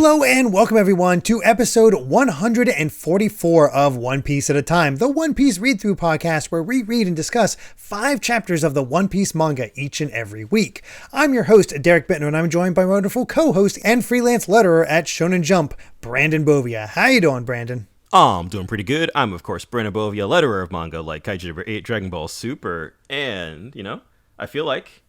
Hello and welcome everyone to episode 144 of One Piece at a Time, the One Piece read-through podcast where we read and discuss 5 chapters of the One Piece manga each and every week. I'm your host, Derrick, and I'm joined by my wonderful co-host and freelance letterer at Shonen Jump, Brandon Bovia. How you doing, Brandon? I'm doing pretty good. I'm, of course, Brandon Bovia, letterer of manga like Kaiju Number 8, Dragon Ball Super, and, I feel like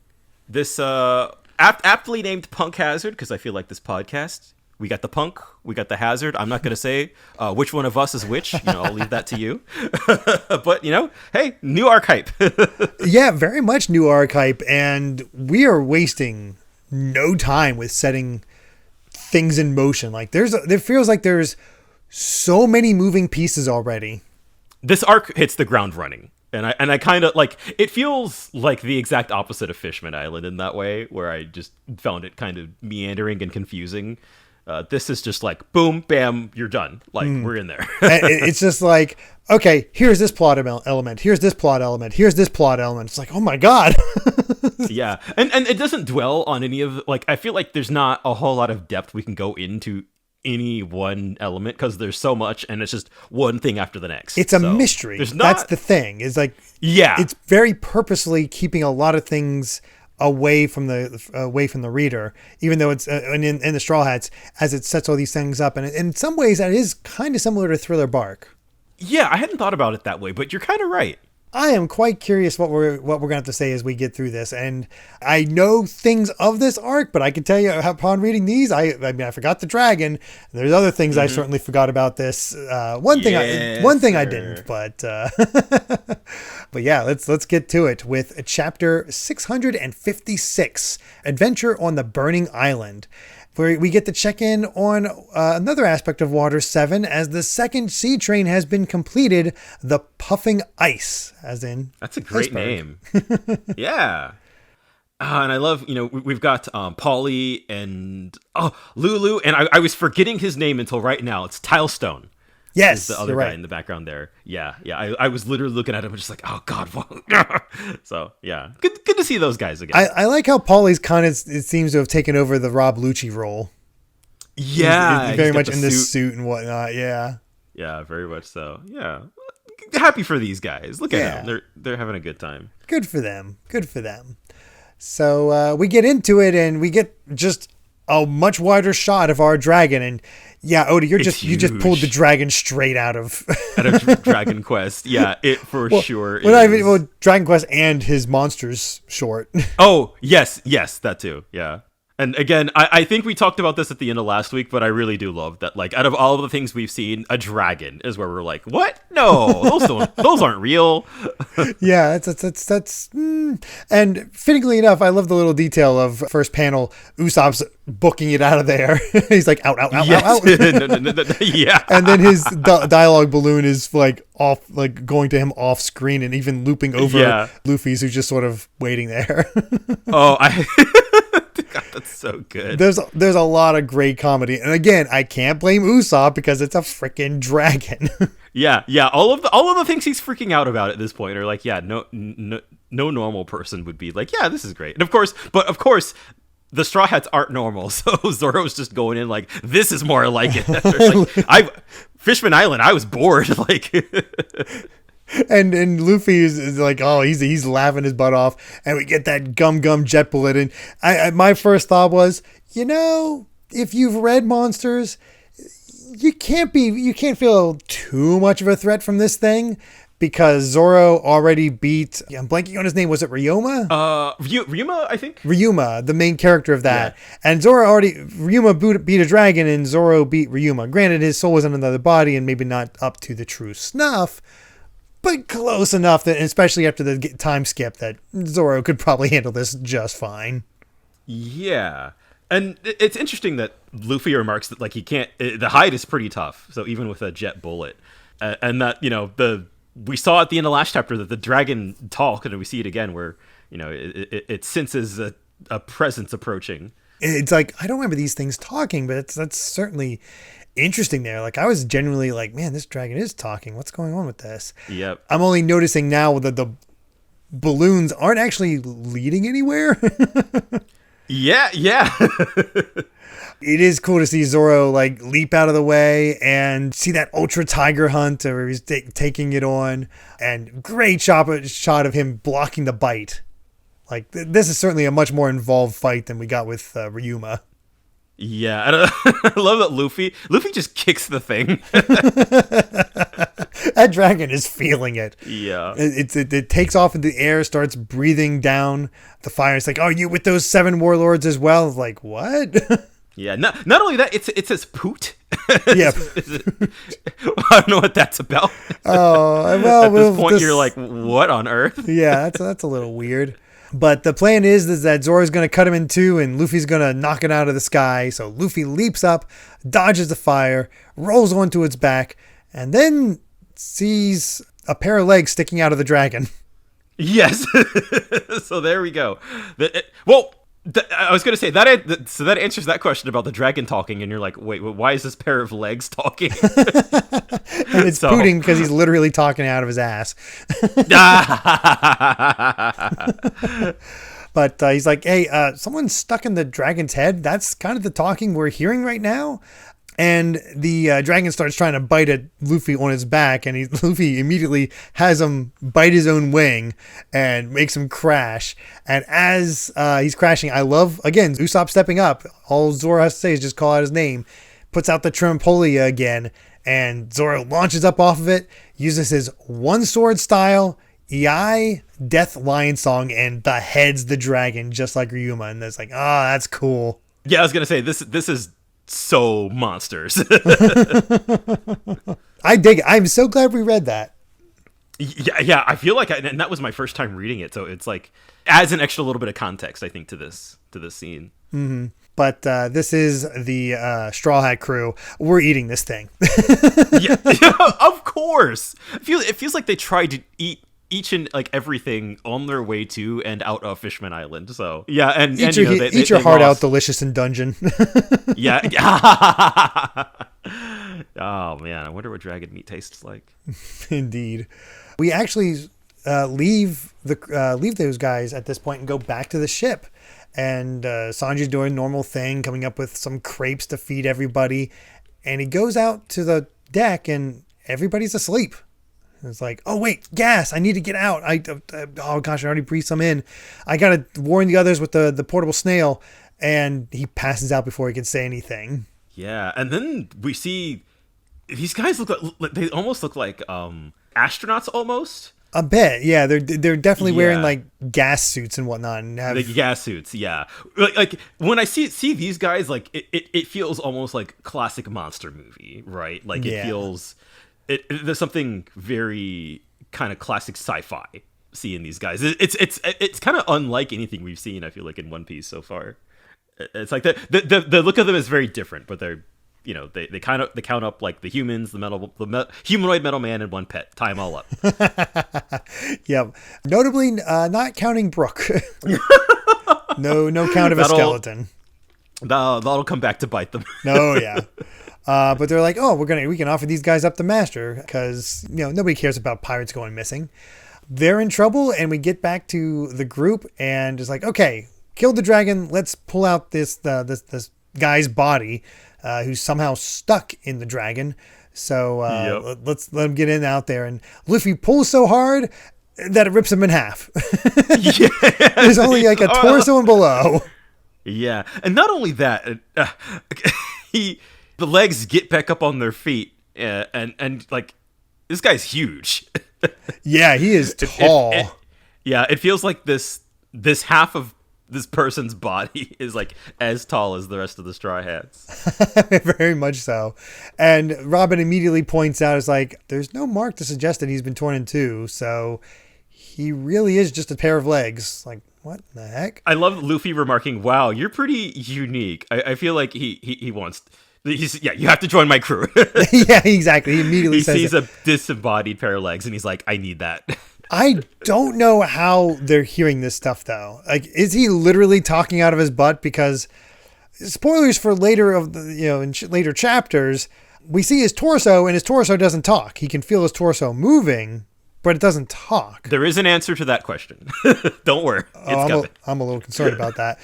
this aptly named Punk Hazard, because I feel like this podcast, we got the punk, we got the hazard. I'm not going to say which one of us is which. I'll leave that to you. But, hey, new archetype. Yeah, very much new archetype, and we are wasting no time with setting things in motion. Like, it feels like there's so many moving pieces already. This arc hits the ground running. And I kind of like, it feels like the exact opposite of Fishman Island in that way, where I just found it kind of meandering and confusing. This is just like, boom, bam, you're done. Like, we're in there. It's just like, okay, here's this plot element. Here's this plot element. Here's this plot element. It's like, oh my God. Yeah. And it doesn't dwell on any of, like, I feel like there's not a whole lot of depth we can go into any one element because there's so much and it's just one thing after the next. It's a mystery. That's the thing. It's like, yeah, it's very purposely keeping a lot of things away from the reader, even though it's in the Straw Hats, as it sets all these things up. And in some ways that is kind of similar to Thriller Bark. Yeah, I hadn't thought about it that way, but you're kind of right. I am quite curious what we're going to have to say as we get through this. And I know things of this arc, but I can tell you upon reading these, I forgot the dragon. There's other things I certainly forgot about this. One thing I didn't, but but yeah, let's get to it with chapter 656, Adventure on the Burning Island, where we get to check in on another aspect of Water 7 as the second sea train has been completed, the Puffing Ice, as in that's a great iceberg. name. Yeah. And I love, we've got Polly and Lulu, and I was forgetting his name until right now. It's Tilestone. Yes, the other guy in the background there. Yeah. I was literally looking at him just like, oh God. So yeah, good to see those guys again. I like how Paulie's it seems to have taken over the Rob Lucci role. Yeah, he's very much in the suit and whatnot. Yeah, very much so. Yeah, happy for these guys. Look at them; they're having a good time. Good for them. So we get into it, and we get just a much wider shot of our dragon. And yeah, Odie, you just pulled the dragon straight out of Dragon Quest. Yeah, it sure is. Dragon Quest and his monsters short. Oh, yes, that too. Yeah. And again, I think we talked about this at the end of last week, but I really do love that, like, out of all of the things we've seen, a dragon is where we're like, what? No, those aren't real. Yeah, that's and fittingly enough, I love the little detail of first panel, Usopp's booking it out of there. He's like, out. No, yeah. And then his dialogue balloon is like off, like going to him off screen and even looping over Luffy's, who's just sort of waiting there. God, that's so good. There's a lot of great comedy, and again, I can't blame Usopp because it's a freaking dragon. Yeah. All of the things he's freaking out about at this point are like, no normal person would be like, yeah, this is great. And of course, the Straw Hats aren't normal, so Zoro's just going in like, this is more like it. Like, Fishman Island, I was bored. Like. And Luffy is like, oh, he's laughing his butt off, and we get that gum jet bullet. And my first thought was, if you've read Monsters, you can't feel too much of a threat from this thing, because Zoro already beat. I'm blanking on his name. Was it Ryoma? Ryuma, I think. Ryuma, the main character of that, and Ryuma beat a dragon, and Zoro beat Ryuma. Granted, his soul was in another body, and maybe not up to the true snuff, but close enough that, especially after the time skip, that Zoro could probably handle this just fine. Yeah. And it's interesting that Luffy remarks that, like, he can't, the hide is pretty tough. So even with a jet bullet, and that, we saw at the end of last chapter that the dragon talked, and we see it again where, it senses a presence approaching. It's like, I don't remember these things talking, but that's certainly interesting there. Like, I was genuinely like, man, this dragon is talking. What's going on with this? Yep. I'm only noticing now that the balloons aren't actually leading anywhere. Yeah. It is cool to see Zoro like leap out of the way and see that ultra tiger hunt where he's taking it on, and great shot of him blocking the bite. Like this is certainly a much more involved fight than we got with Ryuma. Yeah, I love that Luffy just kicks the thing. That dragon is feeling it. Yeah. It takes off in the air, starts breathing down the fire. It's like, oh, you with those 7 warlords as well? Like, what? Yeah, not only that, it says poot. Yeah. I don't know what that's about. Oh, well, at this point, you're like, what on earth? Yeah, that's a little weird. But the plan is that Zoro's going to cut him in two and Luffy's going to knock it out of the sky. So Luffy leaps up, dodges the fire, rolls onto its back, and then sees a pair of legs sticking out of the dragon. Yes. So there we go. I was going to say that answers that question about the dragon talking, and you're like, wait, why is this pair of legs talking? And it's pooting because he's literally talking out of his ass. But he's like, hey, someone's stuck in the dragon's head. That's kind of the talking we're hearing right now. And the dragon starts trying to bite at Luffy on his back, and Luffy immediately has him bite his own wing and makes him crash. And as he's crashing, I love, again, Usopp stepping up. All Zoro has to say is just call out his name. Puts out the Trimpolia again, and Zoro launches up off of it, uses his one sword style, EI, Death Lion Song, and beheads the dragon just like Ryuma. And it's like, that's cool. Yeah, I was going to say, this is so monsters. I dig it. I'm so glad we read that. Yeah, I feel like, and that was my first time reading it, so it's like adds an extra little bit of context, I think, to this scene. Mm-hmm. But this is the Straw Hat crew. We're eating this thing. Yeah, of course. It feels like they tried to eat each and like everything on their way to and out of Fishman Island. So yeah, and eat your heart out, delicious in dungeon. Yeah. Oh man, I wonder what dragon meat tastes like. Indeed. We actually leave those guys at this point and go back to the ship. And Sanji's doing normal thing, coming up with some crepes to feed everybody. And he goes out to the deck and everybody's asleep. It's like, oh wait, gas! I need to get out. Oh gosh, I already breathed some in. I gotta warn the others with the portable snail, and he passes out before he can say anything. Yeah, and then we see these guys they almost look like astronauts almost. A bit, yeah. They're definitely wearing like gas suits and whatnot, and have the gas suits. Yeah, like when I see these guys, like it feels almost like classic monster movie, right? Like it feels. There's something very kind of classic sci-fi seeing these guys. It's kind of unlike anything we've seen, I feel like, in One Piece so far. It's like the look of them is very different, but they're, you know, they count up like the humans, the humanoid metal man, and one pet. Tie them all up. Yeah, notably not counting Brook. no count of a skeleton. That'll come back to bite them. Oh yeah. But they're like, oh, we can offer these guys up to master because, you know, nobody cares about pirates going missing. They're in trouble, and we get back to the group and it's like, okay, kill the dragon. Let's pull out this guy's body who's somehow stuck in the dragon. So let's let him get in out there. And Luffy pulls so hard that it rips him in half. Yeah. There's only like a torso and below. Yeah, and not only that, the legs get back up on their feet, and like this guy's huge. Yeah, he is tall. It feels like this half of this person's body is like as tall as the rest of the Straw Hats. Very much so. And Robin immediately points out, is like, there's no mark to suggest that he's been torn in two, so he really is just a pair of legs. Like, what the heck? I love Luffy remarking, wow, you're pretty unique. I feel like he wants... you have to join my crew. Yeah, exactly. He immediately says sees a disembodied pair of legs and he's like, I need that. I don't know how they're hearing this stuff though. Like, is he literally talking out of his butt? Because spoilers for later in later chapters, we see his torso and his torso doesn't talk. He can feel his torso moving, but it doesn't talk. There is an answer to that question. Don't worry. I'm a little concerned about that.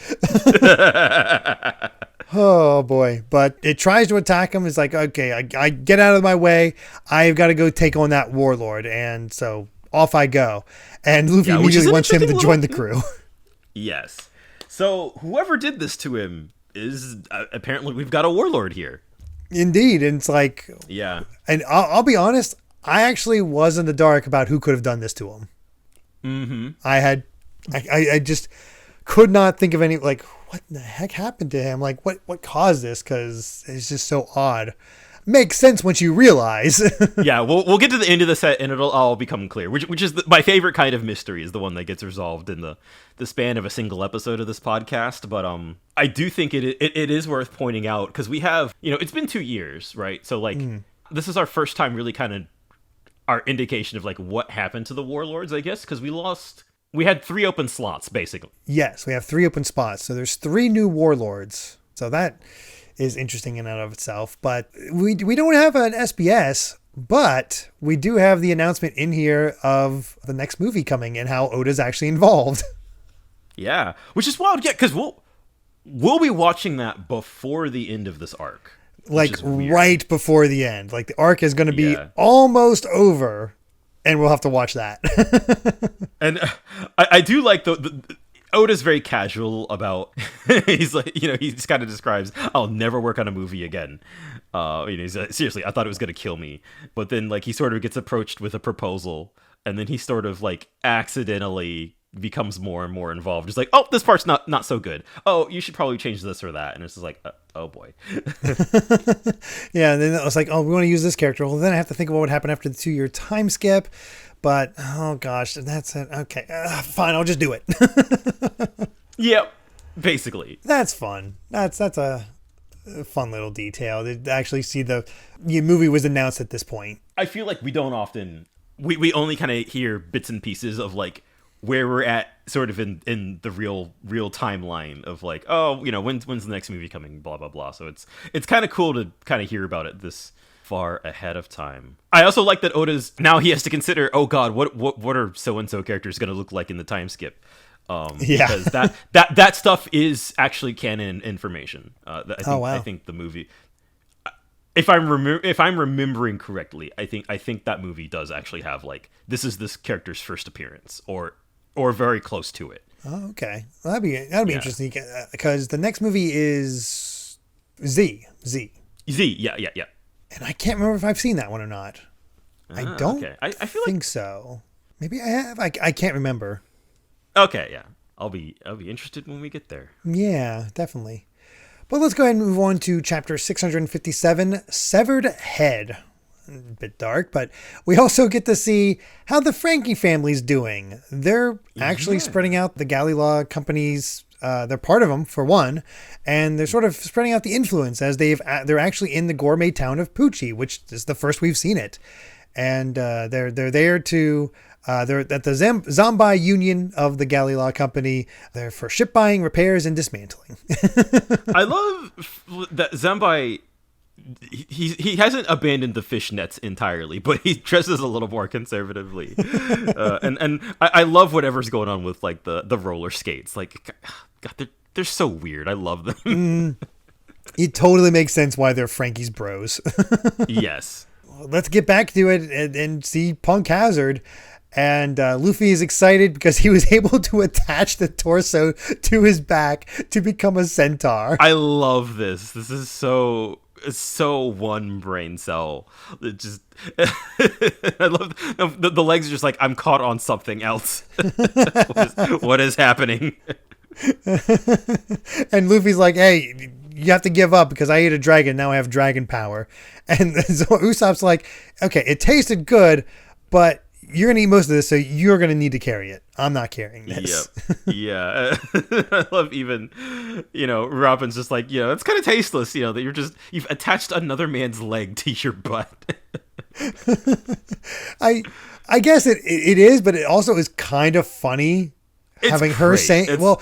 Oh boy. But it tries to attack him. It's like, okay, I get out of my way. I've got to go take on that warlord. And so off I go. And Luffy immediately wants him to join the crew. Yes. So whoever did this to him is apparently we've got a warlord here. Indeed. And it's like, yeah. And I'll be honest, I actually was in the dark about who could have done this to him. Mm-hmm. I just could not think of any, like, what the heck happened to him? Like, what caused this? Because it's just so odd. Makes sense once you realize. Yeah, we'll get to the end of the set and it'll all become clear. Which is my favorite kind of mystery, is the one that gets resolved in the span of a single episode of this podcast. But I do think it is worth pointing out, because we have, it's been 2 years, right? So like this is our first time really kind of our indication of like what happened to the warlords, I guess, because we had 3 open slots basically. Yes, we have 3 open spots. So there's 3 new warlords. So that is interesting in and of itself. But we don't have an SBS, but we do have the announcement in here of the next movie coming and how Oda's actually involved. Yeah, which is wild. Yeah, because we'll be watching that before the end of this arc. Like right before the end. Like the arc is going to be almost over, and we'll have to watch that. And I do like the Oda's very casual about. He's like, he just kind of describes, "I'll never work on a movie again." He's like, seriously, I thought it was gonna kill me, but then like he sort of gets approached with a proposal, and then he sort of like accidentally becomes more and more involved. Just like, oh, this part's not so good. Oh, you should probably change this or that, and it's just like, oh boy. Yeah, and then it was like, oh, we want to use this character. Well, then I have to think of what would happen after the 2-year time skip. But, oh gosh, that's it. Okay, fine, I'll just do it. Yep, basically. That's fun. That's a fun little detail. To actually see the movie was announced at this point. I feel like we don't often... We only kind of hear bits and pieces of, like, where we're at sort of in the real timeline of, like, oh, when's the next movie coming, blah, blah, blah. So it's kind of cool to kind of hear about it this far ahead of time. I also like that Oda's now he has to consider, oh god, what are so and so characters going to look like in the time skip? Because that stuff is actually canon information. I think the movie, if I'm remembering correctly, I think that movie does actually have like this is this character's first appearance or very close to it. Oh, okay. Well, that'd be interesting, because the next movie is Z. Yeah. And I can't remember if I've seen that one or not. I don't I feel think so. Maybe I have. I can't remember. Okay, yeah. I'll be interested when we get there. Yeah, definitely. But let's go ahead and move on to chapter 657, Severed Head. A bit dark, but we also get to see how the Frankie family's doing. They're actually spreading out the Galley Law companies. They're part of them, for one, and they're sort of spreading out the influence as they're actually in the gourmet town of Pucci, which is the first we've seen it. And they're there to they're at the Zombi Union of the Galley Law Company. They're for ship buying, repairs, and dismantling. I love that Zombi. He hasn't abandoned the fishnets entirely, but he dresses a little more conservatively, and I love whatever's going on with like the roller skates. Like, God, they're so weird. I love them. It totally makes sense why they're Frankie's bros. Yes. Let's get back to it and see Punk Hazard. And Luffy is excited because he was able to attach the torso to his back to become a centaur. I love this. This is so one brain cell. It just I love the legs are just like, I'm caught on something else. What is happening? And Luffy's like, hey, you have to give up because I ate a dragon. Now I have dragon power. And so Usopp's like, okay, it tasted good, but you're going to eat most of this, so you're going to need to carry it. I'm not carrying this. Yep. Yeah. I love even, Robin's just like, it's kind of tasteless, that you've attached another man's leg to your butt. I guess it is, but it also is kind of funny having her saying, well,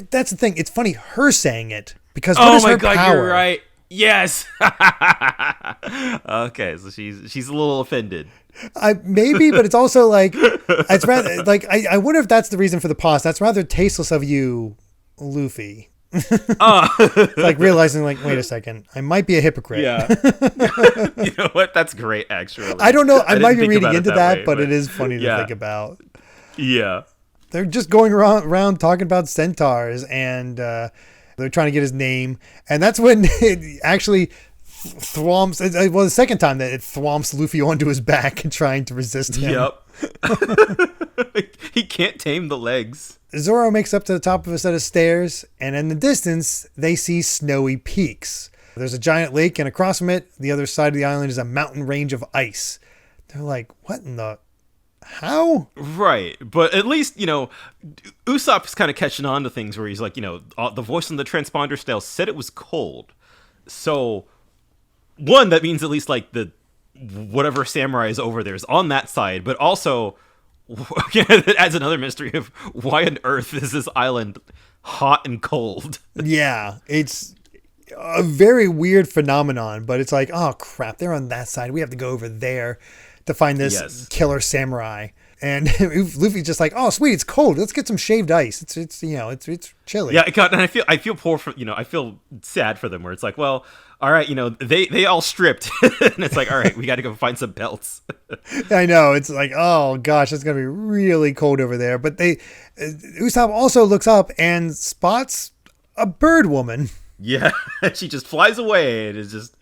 that's the thing. It's funny her saying it because what is her power? Oh my God, you're right. Yes. Okay, so she's a little offended. Maybe, but it's also like it's rather like I wonder if that's the reason for the pause. That's rather tasteless of you, Luffy. It's like realizing, like, wait a second, I might be a hypocrite. Yeah. You know what? That's great, actually. I don't know. I might be didn't think reading about it into that that, way, but it is funny to yeah. think about. Yeah. They're just going around talking about centaurs, and they're trying to get his name. And that's when it actually thwomps. Well, the second time that it thwomps Luffy onto his back and trying to resist him. Yep. He can't tame the legs. Zoro makes up to the top of a set of stairs, and in the distance, they see snowy peaks. There's a giant lake, and across from it, the other side of the island is a mountain range of ice. They're like, what in the... How? Right. But at least, you know, Usopp's kind of catching on to things where he's like, you know, the voice on the transponder still said it was cold. So, one, that means at least, like, the whatever samurai is over there is on that side, but also... it adds another mystery of why on earth is this island hot and cold? Yeah, it's a very weird phenomenon, but it's like, oh crap, they're on that side. We have to go over there to find this killer samurai. And Luffy's just like, oh sweet, it's cold. Let's get some shaved ice. It's you know, it's chilly. Yeah, and I feel poor for, you know, I feel sad for them where it's like, well, all right, you know, they all stripped, and it's like, all right, we got to go find some belts. I know, it's like, oh gosh, it's gonna be really cold over there. But Usopp also looks up and spots a bird woman. Yeah, she just flies away, and it's just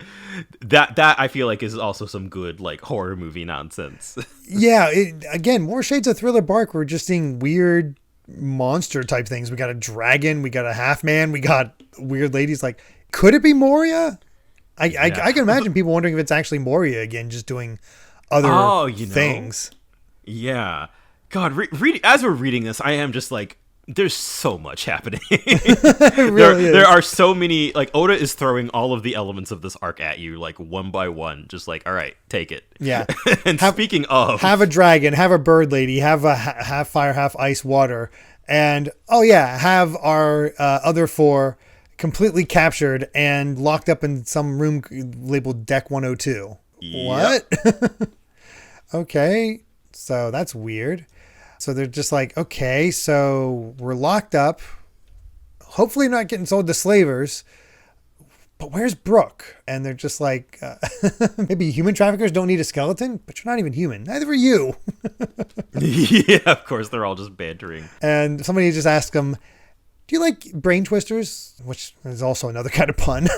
that I feel like is also some good like horror movie nonsense. Yeah, again, more shades of Thriller Bark. We're just seeing weird monster type things. We got a dragon, we got a half man, we got weird ladies. Like, could it be Moria? I can imagine people wondering if it's actually Moria again, just doing other things. Yeah. God, as we're reading this, I am just like, there's so much happening. There are so many, like, Oda is throwing all of the elements of this arc at you, like, one by one. Just like, all right, take it. Yeah. And speaking of... Have a dragon, have a bird lady, have a half fire, half ice water, and, oh yeah, have our other four completely captured and locked up in some room labeled Deck 102. Yep. What? Okay, so that's weird. So they're just like, okay, so we're locked up. Hopefully not getting sold to slavers. But where's Brooke? And they're just like, maybe human traffickers don't need a skeleton, but you're not even human. Neither are you. Yeah, of course, they're all just bantering. And somebody just asked them, do you like brain twisters? Which is also another kind of pun.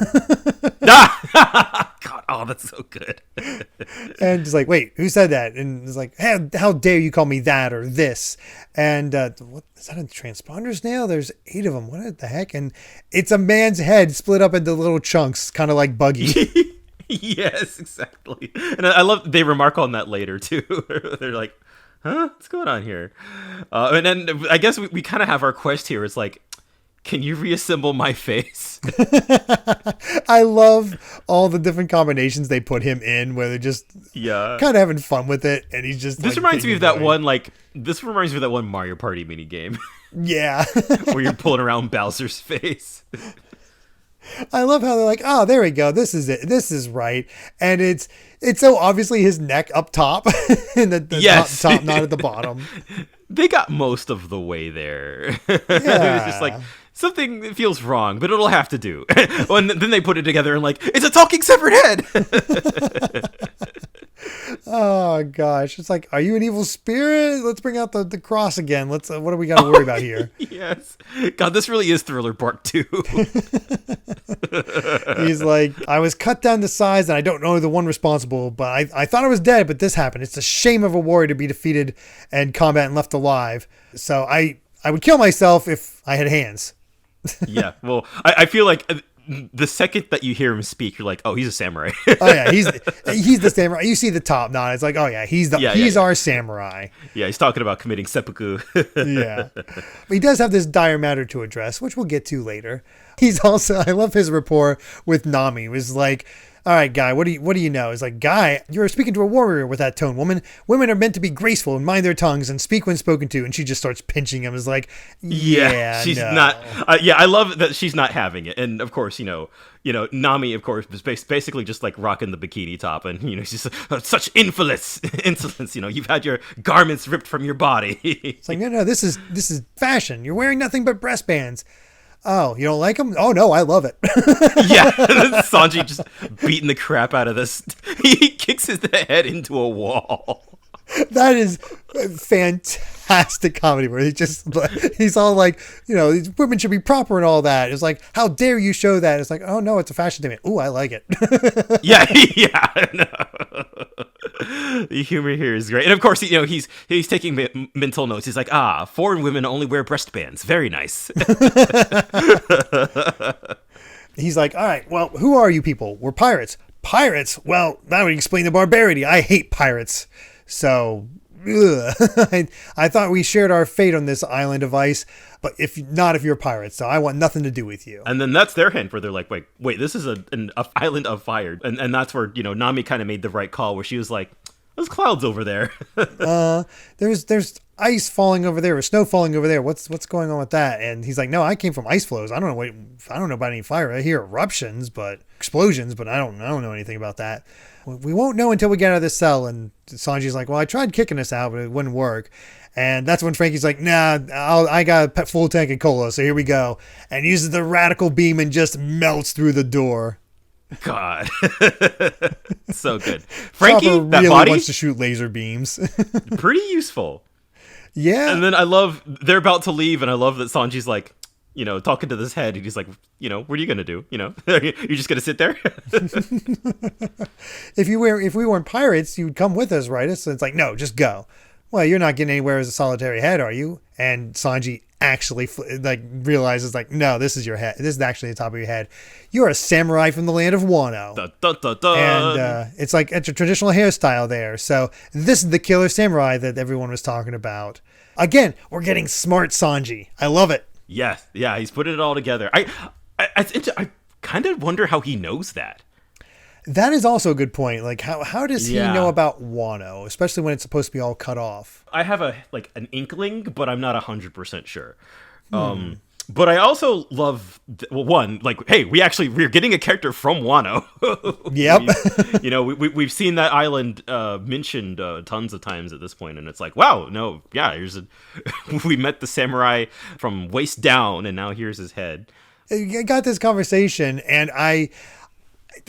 God, oh, that's so good. And it's like, wait, who said that? And it's like, hey, how dare you call me that or this? And what is that, a transponder snail? There's 8 of them. What the heck? And it's a man's head split up into little chunks, kind of like Buggy. Yes, exactly. And I love, they remark on that later too. They're like, huh, what's going on here? And then I guess we kind of have our quest here. It's like, can you reassemble my face? I love all the different combinations they put him in, where they're just kind of having fun with it, and he's just. This reminds me of that one, This reminds me of that one Mario Party mini game. Yeah, where you're pulling around Bowser's face. I love how they're like, oh, there we go. This is it. This is right, and it's so obviously his neck up top, and the top not at the bottom. They got most of the way there. Yeah. It's just like, something that feels wrong, but it'll have to do. And then they put it together and like, it's a talking severed head. Oh gosh, it's like, are you an evil spirit? Let's bring out the cross again. What do we got to worry about here? Yes. God, this really is Thriller Bark 2. He's like, I was cut down to size and I don't know the one responsible, but I thought I was dead, but this happened. It's a shame of a warrior to be defeated and combat and left alive. So I would kill myself if I had hands. Yeah, well, I feel like the second that you hear him speak, you're like, oh, he's a samurai. Oh yeah, he's the samurai. You see the top knot. It's like, oh yeah, he's our samurai. Yeah, he's talking about committing seppuku. Yeah, but he does have this dire matter to address, which we'll get to later. He's also, I love his rapport with Nami. It was like, all right, guy, what do you know? It's like, guy, you're speaking to a warrior with that tone. Women are meant to be graceful and mind their tongues and speak when spoken to. And she just starts pinching him. It's like, she's not. I love that she's not having it. And of course, you know, Nami, of course, is basically just like rocking the bikini top, and she's such insolence. You've had your garments ripped from your body. It's like, no, this is fashion. You're wearing nothing but breastbands. Oh, you don't like him? Oh no, I love it. Yeah, Sanji just beating the crap out of this. He kicks his head into a wall. That is fantastic comedy where he's all like, these women should be proper and all that. It's like, how dare you show that? It's like, oh no, it's a fashion statement. Ooh, I like it. Yeah. No. The humor here is great. And of course, he's taking mental notes. He's like, foreign women only wear breastbands. Very nice. He's like, all right, well, who are you people? We're pirates. Pirates? Well, that would explain the barbarity. I hate pirates. So, I thought we shared our fate on this island of ice, but if you're pirates, so I want nothing to do with you. And then that's their hint where they're like, wait, this is an island of fire. And that's where, Nami kind of made the right call where she was like, there's clouds over there. There's ice falling over there or snow falling over there. What's going on with that? And he's like, no, I came from ice flows. I don't know about any fire. I hear explosions, but I don't know anything about that. We won't know until we get out of this cell. And Sanji's like, well, I tried kicking us out, but it wouldn't work. And that's when Frankie's like, nah, I got a full tank of cola, so here we go. And uses the radical beam and just melts through the door. God. So good. Frankie, Chopper that really body wants to shoot laser beams. pretty useful. Yeah. And then I love, they're about to leave, and I love that Sanji's like, talking to this head, and he's like, what are you going to do? You're just going to sit there? If we weren't pirates, you'd come with us, right? So it's like, no, just go. Well, you're not getting anywhere as a solitary head, are you? And Sanji actually realizes no, this is your head. This is actually the top of your head. You're a samurai from the land of Wano. Dun, dun, dun, dun. And it's a traditional hairstyle there. So this is the killer samurai that everyone was talking about. Again, we're getting smart Sanji. I love it. Yes, yeah, he's putting it all together. I kind of wonder how he knows that. That is also a good point. Like, how does he know about Wano, especially when it's supposed to be all cut off? I have an inkling, but I'm not 100% sure. But I also love, hey, we're getting a character from Wano. Yep. We've seen that island mentioned tons of times at this point, and it's like, wow, no, yeah, we met the samurai from waist down, and now here's his head. I got this conversation, and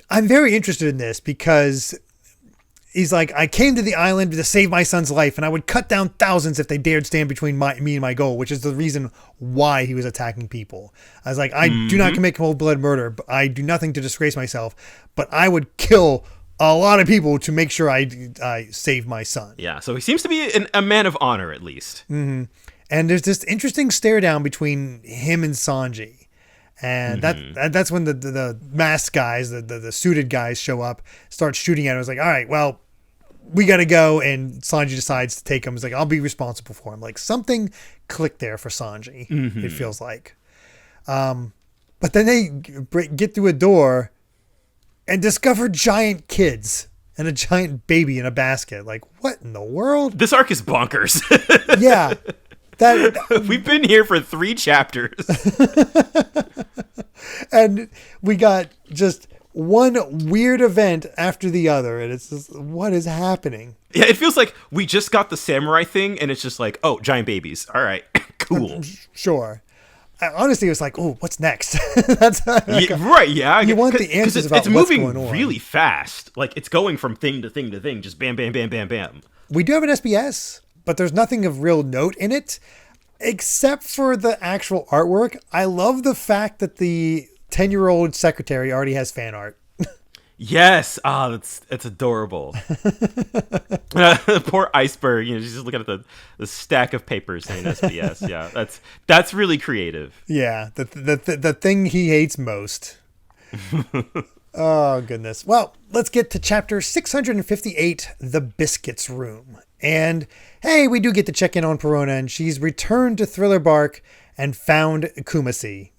I'm very interested in this because he's like, I came to the island to save my son's life, and I would cut down thousands if they dared stand between me and my goal, which is the reason why he was attacking people. I was like, I do not commit cold-blooded murder. But I do nothing to disgrace myself, but I would kill a lot of people to make sure I save my son. Yeah, so he seems to be a man of honor, at least. Mm-hmm. And there's this interesting stare down between him and Sanji. And that's when the masked guys, the suited guys show up, start shooting at him. I was like, all right, well, we got to go. And Sanji decides to take him. He's like, I'll be responsible for him. Like, something clicked there for Sanji, it feels like. But then they get through a door and discover giant kids and a giant baby in a basket. Like, what in the world? This arc is bonkers. Yeah. We've been here for 3 chapters. And we got just one weird event after the other, and it's just, what is happening? Yeah, it feels like we just got the samurai thing, and it's just like, oh, giant babies. All right, cool. Sure. Honestly, it was like, oh, what's next? That's right, yeah. You want the answers about what's going on. It's moving really fast. Like, it's going from thing to thing to thing, just bam, bam, bam, bam, bam. We do have an SBS, but there's nothing of real note in it, except for the actual artwork. I love the fact that the 10-year-old secretary already has fan art. Yes, it's adorable. Poor iceberg, she's just looking at the stack of papers saying SBS. Yeah, that's really creative. Yeah, the thing he hates most. Oh goodness. Well, let's get to chapter 658, The Biscuits Room. And hey, we do get to check in on Perona, and she's returned to Thriller Bark and found Kumasi.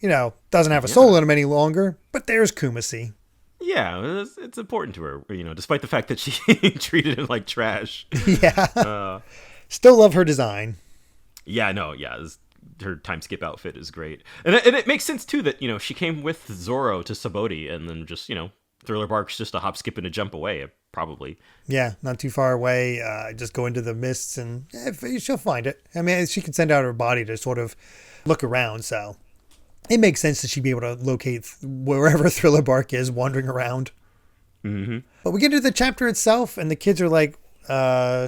Doesn't have a soul in him any longer, but there's Kumasi. Yeah, it's important to her, despite the fact that she treated him like trash. Yeah. Still love her design. Yeah, no, yeah. Her time skip outfit is great. And it makes sense, too, that, she came with Zoro to Saboti, and then just, Thriller Bark's just a hop, skip, and a jump away, probably. Yeah, not too far away. Just go into the mists, and she'll find it. I mean, she can send out her body to sort of look around, so... it makes sense that she'd be able to locate wherever Thriller Bark is wandering around. Mm-hmm. But we get into the chapter itself, and the kids are like,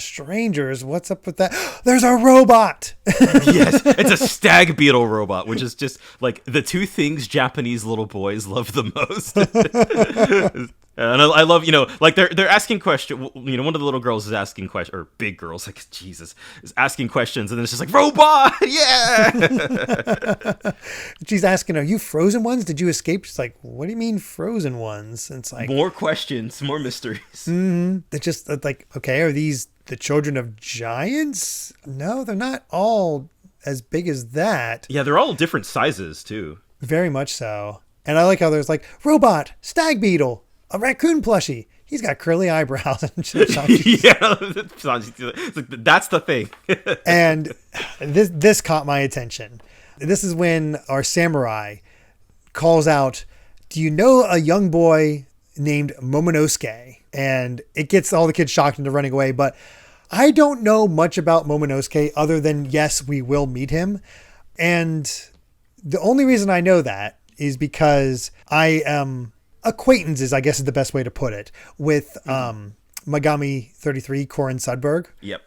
strangers, what's up with that? There's a robot! Yes, it's a stag beetle robot, which is just like the two things Japanese little boys love the most. And I love, like they're asking questions. One of the little girls is asking questions, or big girls, like Jesus, is asking questions, and then it's just like robot, yeah. She's asking, "Are you frozen ones? Did you escape?" She's like, "What do you mean frozen ones?" And it's like more questions, more mysteries. They're just like, okay, are these the children of giants? No, they're not all as big as that. Yeah, they're all different sizes too. Very much so. And I like how there's like robot, stag beetle, a raccoon plushie. He's got curly eyebrows. Yeah, that's the thing. And this caught my attention. This is when our samurai calls out, "Do you know a young boy named Momonosuke?" And it gets all the kids shocked into running away. But I don't know much about Momonosuke other than, yes, we will meet him. And the only reason I know that is because I am acquaintances, I guess is the best way to put it, with Megami 33, Korin Sudberg. Yep.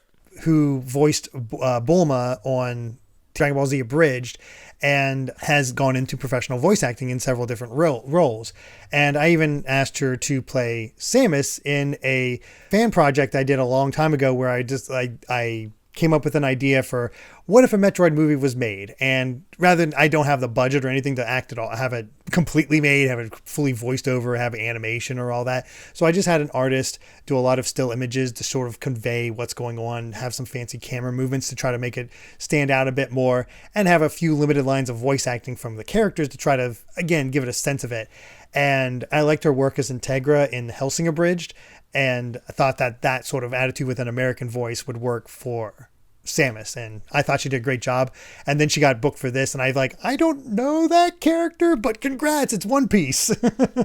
Who voiced Bulma on Dragon Ball Z Abridged and has gone into professional voice acting in several different roles. And I even asked her to play Samus in a fan project I did a long time ago where I came up with an idea for what if a Metroid movie was made, and rather than, I don't have the budget or anything to act it all, have it completely made, have it fully voiced over, have animation or all that. So I just had an artist do a lot of still images to sort of convey what's going on, have some fancy camera movements to try to make it stand out a bit more, and have a few limited lines of voice acting from the characters to try to, again, give it a sense of it. And I liked her work as Integra in Hellsing Abridged, and I thought that sort of attitude with an American voice would work for Samus, and I thought she did a great job. And then she got booked for this, and I don't know that character, but congrats, it's One Piece.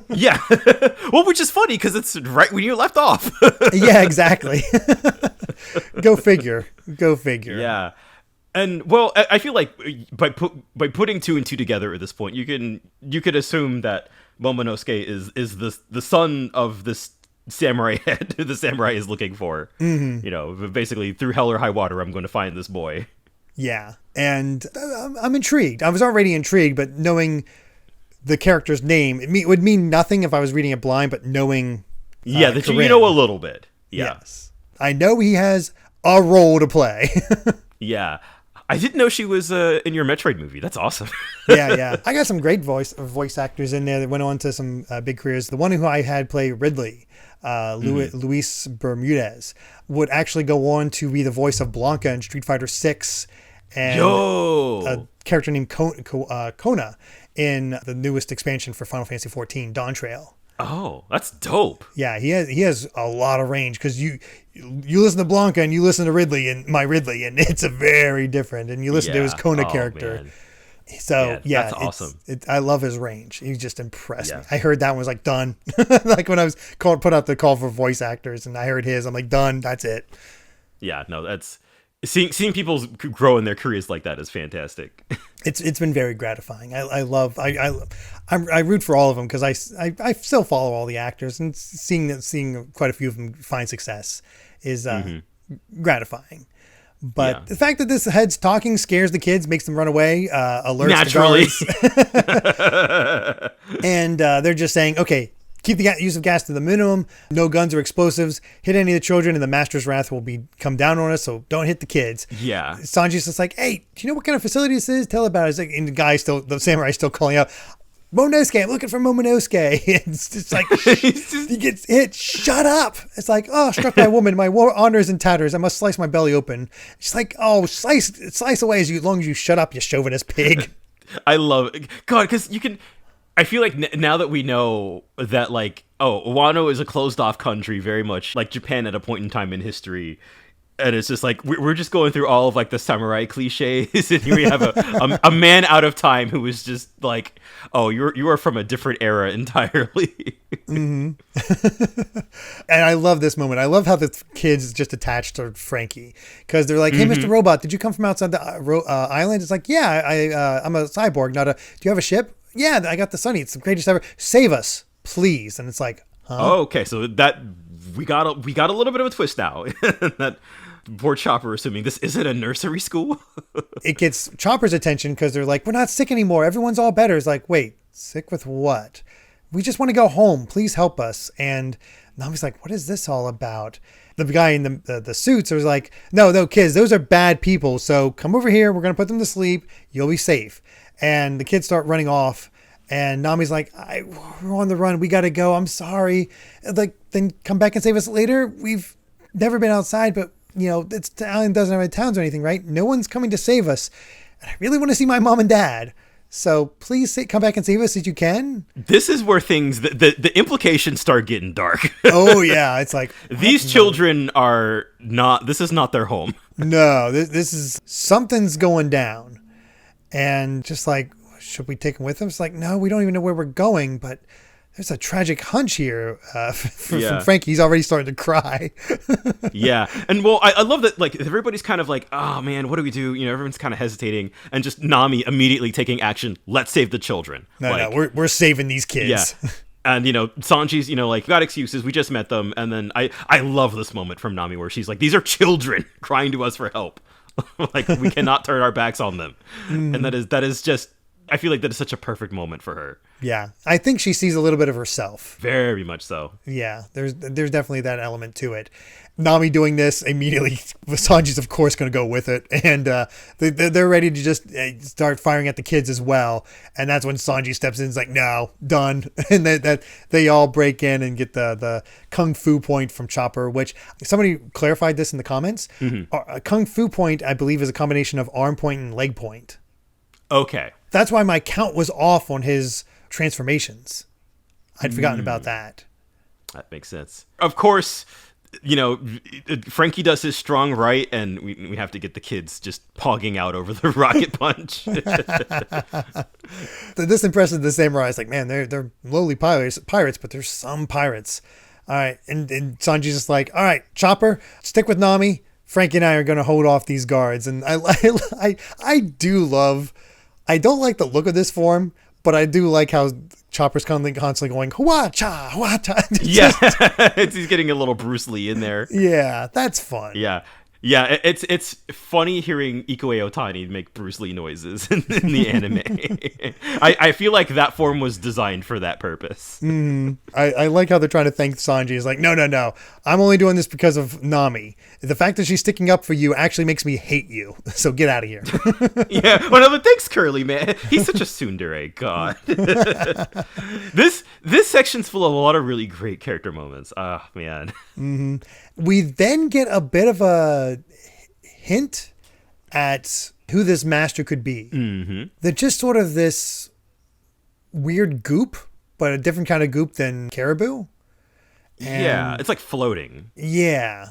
Yeah. Well, which is funny because it's right when you left off. Yeah, exactly. Go figure. Yeah. And well, I feel like by putting two and two together at this point, you could assume that Momonosuke is the son of this samurai head the samurai is looking for. Mm-hmm. Basically through hell or high water, I'm going to find this boy. Yeah. And I'm intrigued. I was already intrigued, but knowing the character's name, it would mean nothing if I was reading it blind, but knowing that you know a little bit. Yeah. Yes. I know he has a role to play. Yeah. I didn't know she was in your Metroid movie. That's awesome. Yeah. I got some great voice actors in there that went on to some big careers. The one who I had play Ridley, Luis Bermudez, would actually go on to be the voice of Blanca in Street Fighter 6, and a character named Kona in the newest expansion for Final Fantasy 14, Dawn Trail. Oh, that's dope. Yeah, he has a lot of range because you listen to Blanca and you listen to Ridley, and it's a very different. And you listen to his Kona character. Man. So yeah, that's awesome. I love his range. He just impressed me. I heard that one was like done. Like when I was put out the call for voice actors, and I heard his, I'm like done. That's it. Yeah, no, that's seeing people grow in their careers like that is fantastic. It's been very gratifying. I root for all of them because I still follow all the actors, and seeing quite a few of them find success is gratifying. But the fact that this head's talking scares the kids, makes them run away, alerts naturally. The guards. And they're just saying, okay, keep the use of gas to the minimum. No guns or explosives. Hit any of the children, and the master's wrath will come down on us. So don't hit the kids. Yeah. Sanji's just like, hey, do you know what kind of facility this is? Tell about it. And the samurai still calling out, Momonosuke, I'm looking for Momonosuke. It's just like, he gets hit. Shut up. It's like, oh, struck by a woman. My honor is in tatters. I must slice my belly open. She's like, oh, slice away as long as you shut up, you chauvinist pig. I love it. God, because you can... I feel like now that we know that, like, Wano is a closed-off country, very much like Japan at a point in time in history, And it's just like we're just going through all of like the samurai cliches, and here we have a man out of time who is just like, oh, you are from a different era entirely. And I love this moment. I love how the kids just attached to Frankie because they're like, "Hey, Mr. Robot, did you come from outside the island?" It's like, "Yeah, I'm a cyborg, not a. Do you have a ship? Yeah, I got the Sunny. It's the greatest ever. Save us, please." And it's like, huh? Oh, okay, so that we got a little bit of a twist now. That poor Chopper assuming this isn't a nursery school. It gets Chopper's attention because they're like, "We're not sick anymore. Everyone's all better." It's like, wait, sick with what? We just want to go home. Please help us. And Nami's like, what is this all about? The guy in the suits was like, no, kids, those are bad people. So come over here. We're going to put them to sleep. You'll be safe. And the kids start running off. And Nami's like, we're on the run. We got to go. I'm sorry. Like, then come back and save us later. We've never been outside, but the island doesn't have any towns or anything, right? No one's coming to save us. And I really want to see my mom and dad. So please come back and save us if you can. This is where things, the implications start getting dark. Oh, yeah. It's like, these children are not, this is not their home. No, this is, something's going down. And just like, should we take him with us? It's like, no, we don't even know where we're going, but there's a tragic hunch here from Frankie. He's already starting to cry. Yeah. And well, I love that, like, everybody's kind of like, oh man, what do we do? Everyone's kind of hesitating, and just Nami immediately taking action. Let's save the children. No, we're saving these kids. Yeah. And, Sanji's, like, got excuses. We just met them. And then I love this moment from Nami where she's like, these are children crying to us for help. Like, we cannot turn our backs on them. And that is just, I feel like that is such a perfect moment for her. Yeah. I think she sees a little bit of herself. Very much so. Yeah. There's definitely that element to it. Nami doing this immediately, Sanji's of course going to go with it. And they're ready to just start firing at the kids as well. And that's when Sanji steps in and is like, no, done. And that they all break in and get the Kung Fu point from Chopper, which somebody clarified this in the comments. A Kung Fu point, I believe, is a combination of arm point and leg point. Okay. That's why my count was off on his transformations. I'd forgotten about that. That makes sense. Of course, Frankie does his strong right, and we have to get the kids just pogging out over the rocket punch. This impresses the samurai. It's like, man, they're lowly pirates, but there's some pirates. All right, and Sanji's just like, all right, Chopper, stick with Nami. Frankie and I are going to hold off these guards. And I do love, I don't like the look of this form, but I do like how Chopper's constantly going, hua-cha, hua-cha. Yeah, he's getting a little Bruce Lee in there. Yeah, that's fun. Yeah. Yeah, it's funny hearing Ikuo Otani make Bruce Lee noises in the anime. I feel like that form was designed for that purpose. I like how they're trying to thank Sanji. It's like, no. I'm only doing this because of Nami. The fact that she's sticking up for you actually makes me hate you. So get out of here. Yeah, well, no, but thanks, Curly, man. He's such a tsundere, God. This section's full of a lot of really great character moments. Oh, man. We then get a bit of a hint at who this master could be. They're just sort of this weird goop, but a different kind of goop than Caribou. Yeah, it's like floating. Yeah.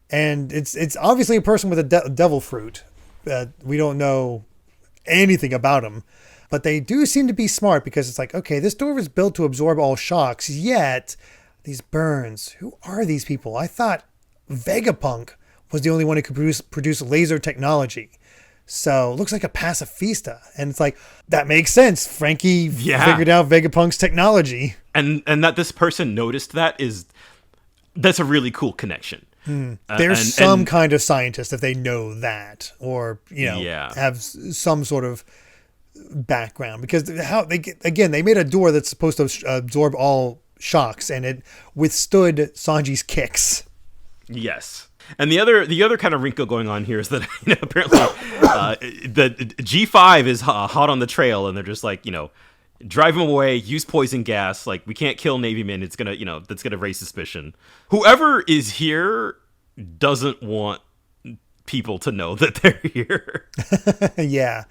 And it's obviously a person with a devil fruit. We don't know anything about him. But they do seem to be smart because it's like, okay, this door was built to absorb all shocks, yet these burns, who are these people? I thought Vegapunk was the only one who could produce laser technology. So it looks like a pacifista. And it's like, that makes sense. Frankie figured out Vegapunk's technology. And that this person noticed that's a really cool connection. There's some kind of scientist if they know that, or, have some sort of background, because they made a door that's supposed to absorb all shocks, and it withstood Sanji's kicks. Yes. And the other kind of wrinkle going on here is that apparently the G5 is hot on the trail, and they're just like, drive him away, use poison gas. Like, we can't kill Navy men. It's gonna, that's gonna raise suspicion. Whoever is here doesn't want people to know that they're here. Yeah.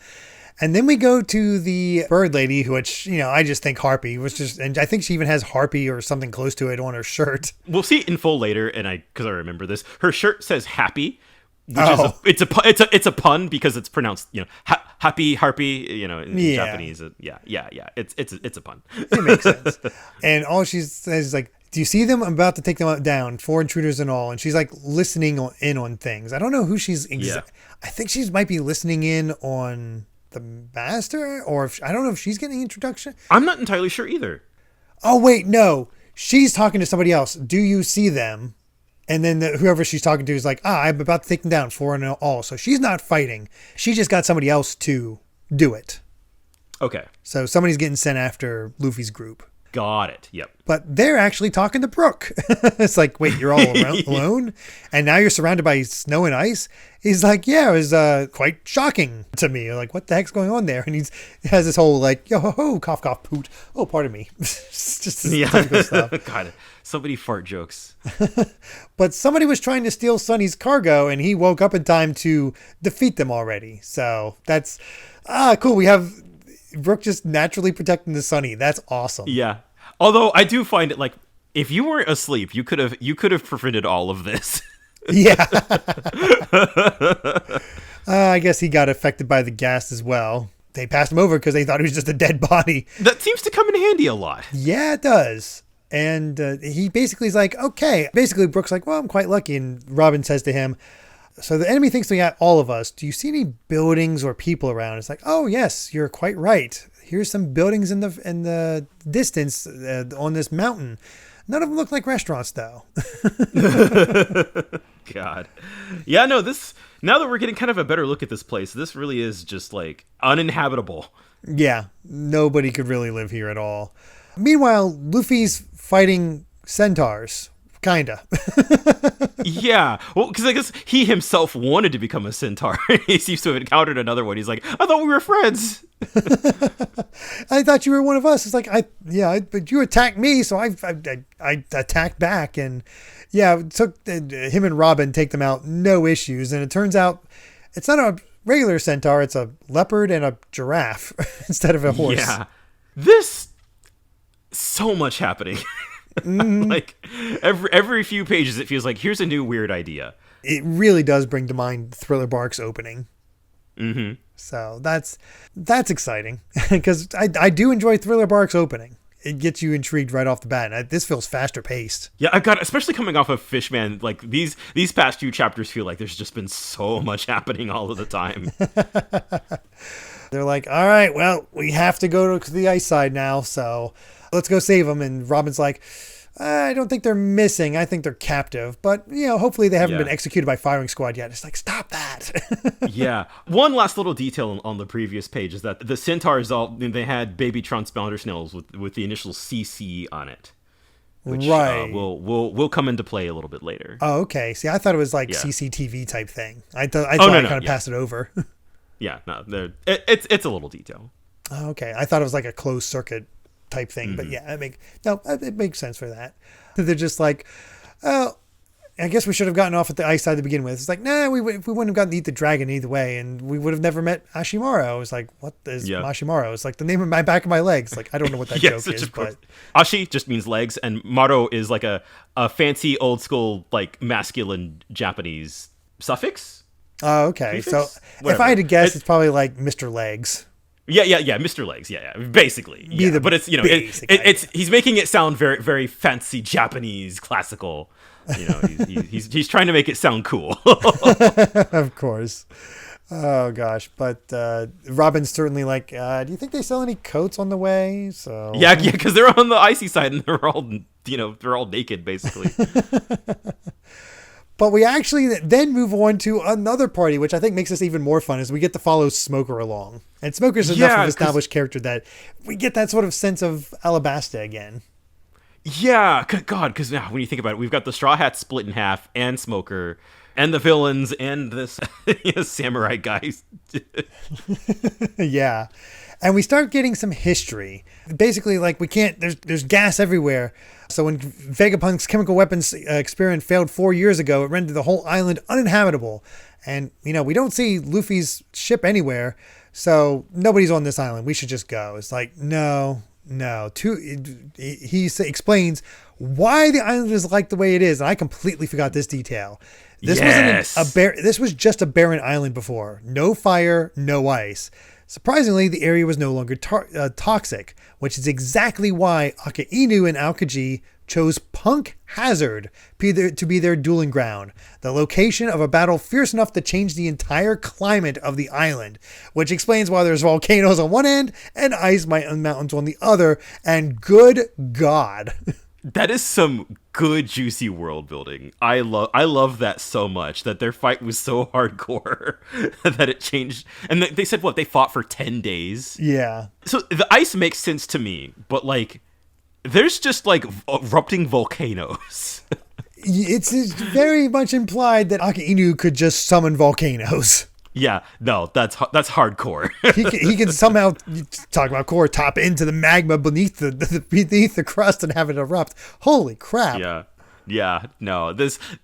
And then we go to the bird lady, which, I just think Harpy was and I think she even has Harpy or something close to it on her shirt. We'll see it in full later, because I remember this. Her shirt says happy, which Oh. is it's a pun because it's pronounced, happy harpy, in Japanese. It's a pun. It makes sense. And all she says is like, do you see them? I'm about to take them down, 4 intruders and all. And she's like listening in on things. I don't know who she's I think she might be listening in on the master, or I don't know if she's getting introduction. I'm not entirely sure either. Oh, wait, no. She's talking to somebody else. Do you see them? And then whoever she's talking to is like, I'm about to take them down, 4 and all. So she's not fighting. She just got somebody else to do it. Okay. So somebody's getting sent after Luffy's group. Got it. Yep. But they're actually talking to Brook. It's like, wait, you're all alone? And now you're surrounded by snow and ice? He's like, yeah, it was quite shocking to me. Like, what the heck's going on there? And he has this whole like, yo ho ho, cough cough poot. Oh, pardon me. It's just typical stuff. Got it. So many fart jokes. But somebody was trying to steal Sunny's cargo, and he woke up in time to defeat them already. So that's cool. We have Brook just naturally protecting the Sunny. That's awesome. Yeah. Although I do find it like, if you weren't asleep, you could have prevented all of this. Yeah. I guess he got affected by the gas as well. They passed him over because they thought he was just a dead body. That seems to come in handy a lot. Yeah, it does. And he basically is like, okay. Basically, Brook's like, well, I'm quite lucky. And Robin says to him, so the enemy thinks they got all of us. Do you see any buildings or people around? It's like, oh, yes, you're quite right. Here's some buildings in the distance on this mountain. None of them look like restaurants, though. God. Yeah, no, now that we're getting kind of a better look at this place, this really is just like uninhabitable. Yeah, nobody could really live here at all. Meanwhile, Luffy's fighting centaurs. Kinda. Yeah. Well, because I guess he himself wanted to become a centaur. He seems to have encountered another one. He's like, I thought we were friends. I thought you were one of us. It's like, but you attacked me, so I attacked back. And yeah, it took him and Robin take them out, no issues. And it turns out it's not a regular centaur. It's a leopard and a giraffe instead of a horse. Yeah. So much happening. Like every few pages it feels like here's a new weird idea. It really does bring to mind Thriller Bark's opening. Mm-hmm. So that's exciting because I do enjoy Thriller Bark's opening. It gets you intrigued right off the bat. This feels faster paced. Yeah, especially coming off of Fishman, like these past few chapters feel like there's just been so much happening all of the time. They're like, all right, well, we have to go to the ice side now, so let's go save them. And Robin's like, I don't think they're missing. I think they're captive. But, hopefully they haven't been executed by firing squad yet. It's like, stop that. Yeah. One last little detail on the previous page is that the centaurs, they had baby transponder snails with the initial CC on it. Which right. will come into play a little bit later. Oh, okay. See, I thought it was like CCTV type thing. I thought I kind of passed it over. Yeah, no, it's a little detail. Oh, okay. I thought it was like a closed circuit type thing, but yeah, it makes sense for that. They're just like, oh, I guess we should have gotten off at the ice side to begin with. It's like, nah, we wouldn't have gotten to eat the dragon either way, and we would have never met Ashimaru. It's like, what is Ashimaru? It's like the name of my back of my legs. Like, I don't know what that joke is, but Ashi just means legs, and Maro is like a fancy old school like masculine Japanese suffix. Oh, okay. Prefix? So Whatever. If I had to guess, it's probably like Mr. Legs. Yeah, Mr. Legs, basically. Yeah. But it's he's making it sound very, very fancy Japanese classical. He's trying to make it sound cool. Of course. Oh gosh, but Robin's certainly like, do you think they sell any coats on the way? So yeah, because they're on the icy side and they're all naked basically. But we actually then move on to another party, which I think makes this even more fun, is we get to follow Smoker along. And Smoker's enough of an established character that we get that sort of sense of Alabasta again. Yeah, God, because now when you think about it, we've got the Straw Hats split in half, and Smoker, and the villains, and this samurai guy. Yeah. And we start getting some history. Basically, like, we can't, there's gas everywhere. So when Vegapunk's chemical weapons experiment failed 4 years ago, it rendered the whole island uninhabitable. And, we don't see Luffy's ship anywhere. So nobody's on this island. We should just go. It's like, no, No. Explains why the island is like the way it is. And I completely forgot this detail. This this was just a barren island before. No fire, no ice. Surprisingly, the area was no longer toxic, which is exactly why Akainu and Aokiji chose Punk Hazard to be their dueling ground, the location of a battle fierce enough to change the entire climate of the island, which explains why there's volcanoes on one end and ice mountains on the other, and good God. That is some good juicy world building. I love that so much, that their fight was so hardcore that it changed. And they said what, they fought for 10 days. Yeah. So the ice makes sense to me, but like there's just like erupting volcanoes. It's very much implied that Akainu could just summon volcanoes. Yeah, no, that's hardcore. he can somehow, talk about core, top into the magma beneath the crust and have it erupt. Holy crap! Yeah, no.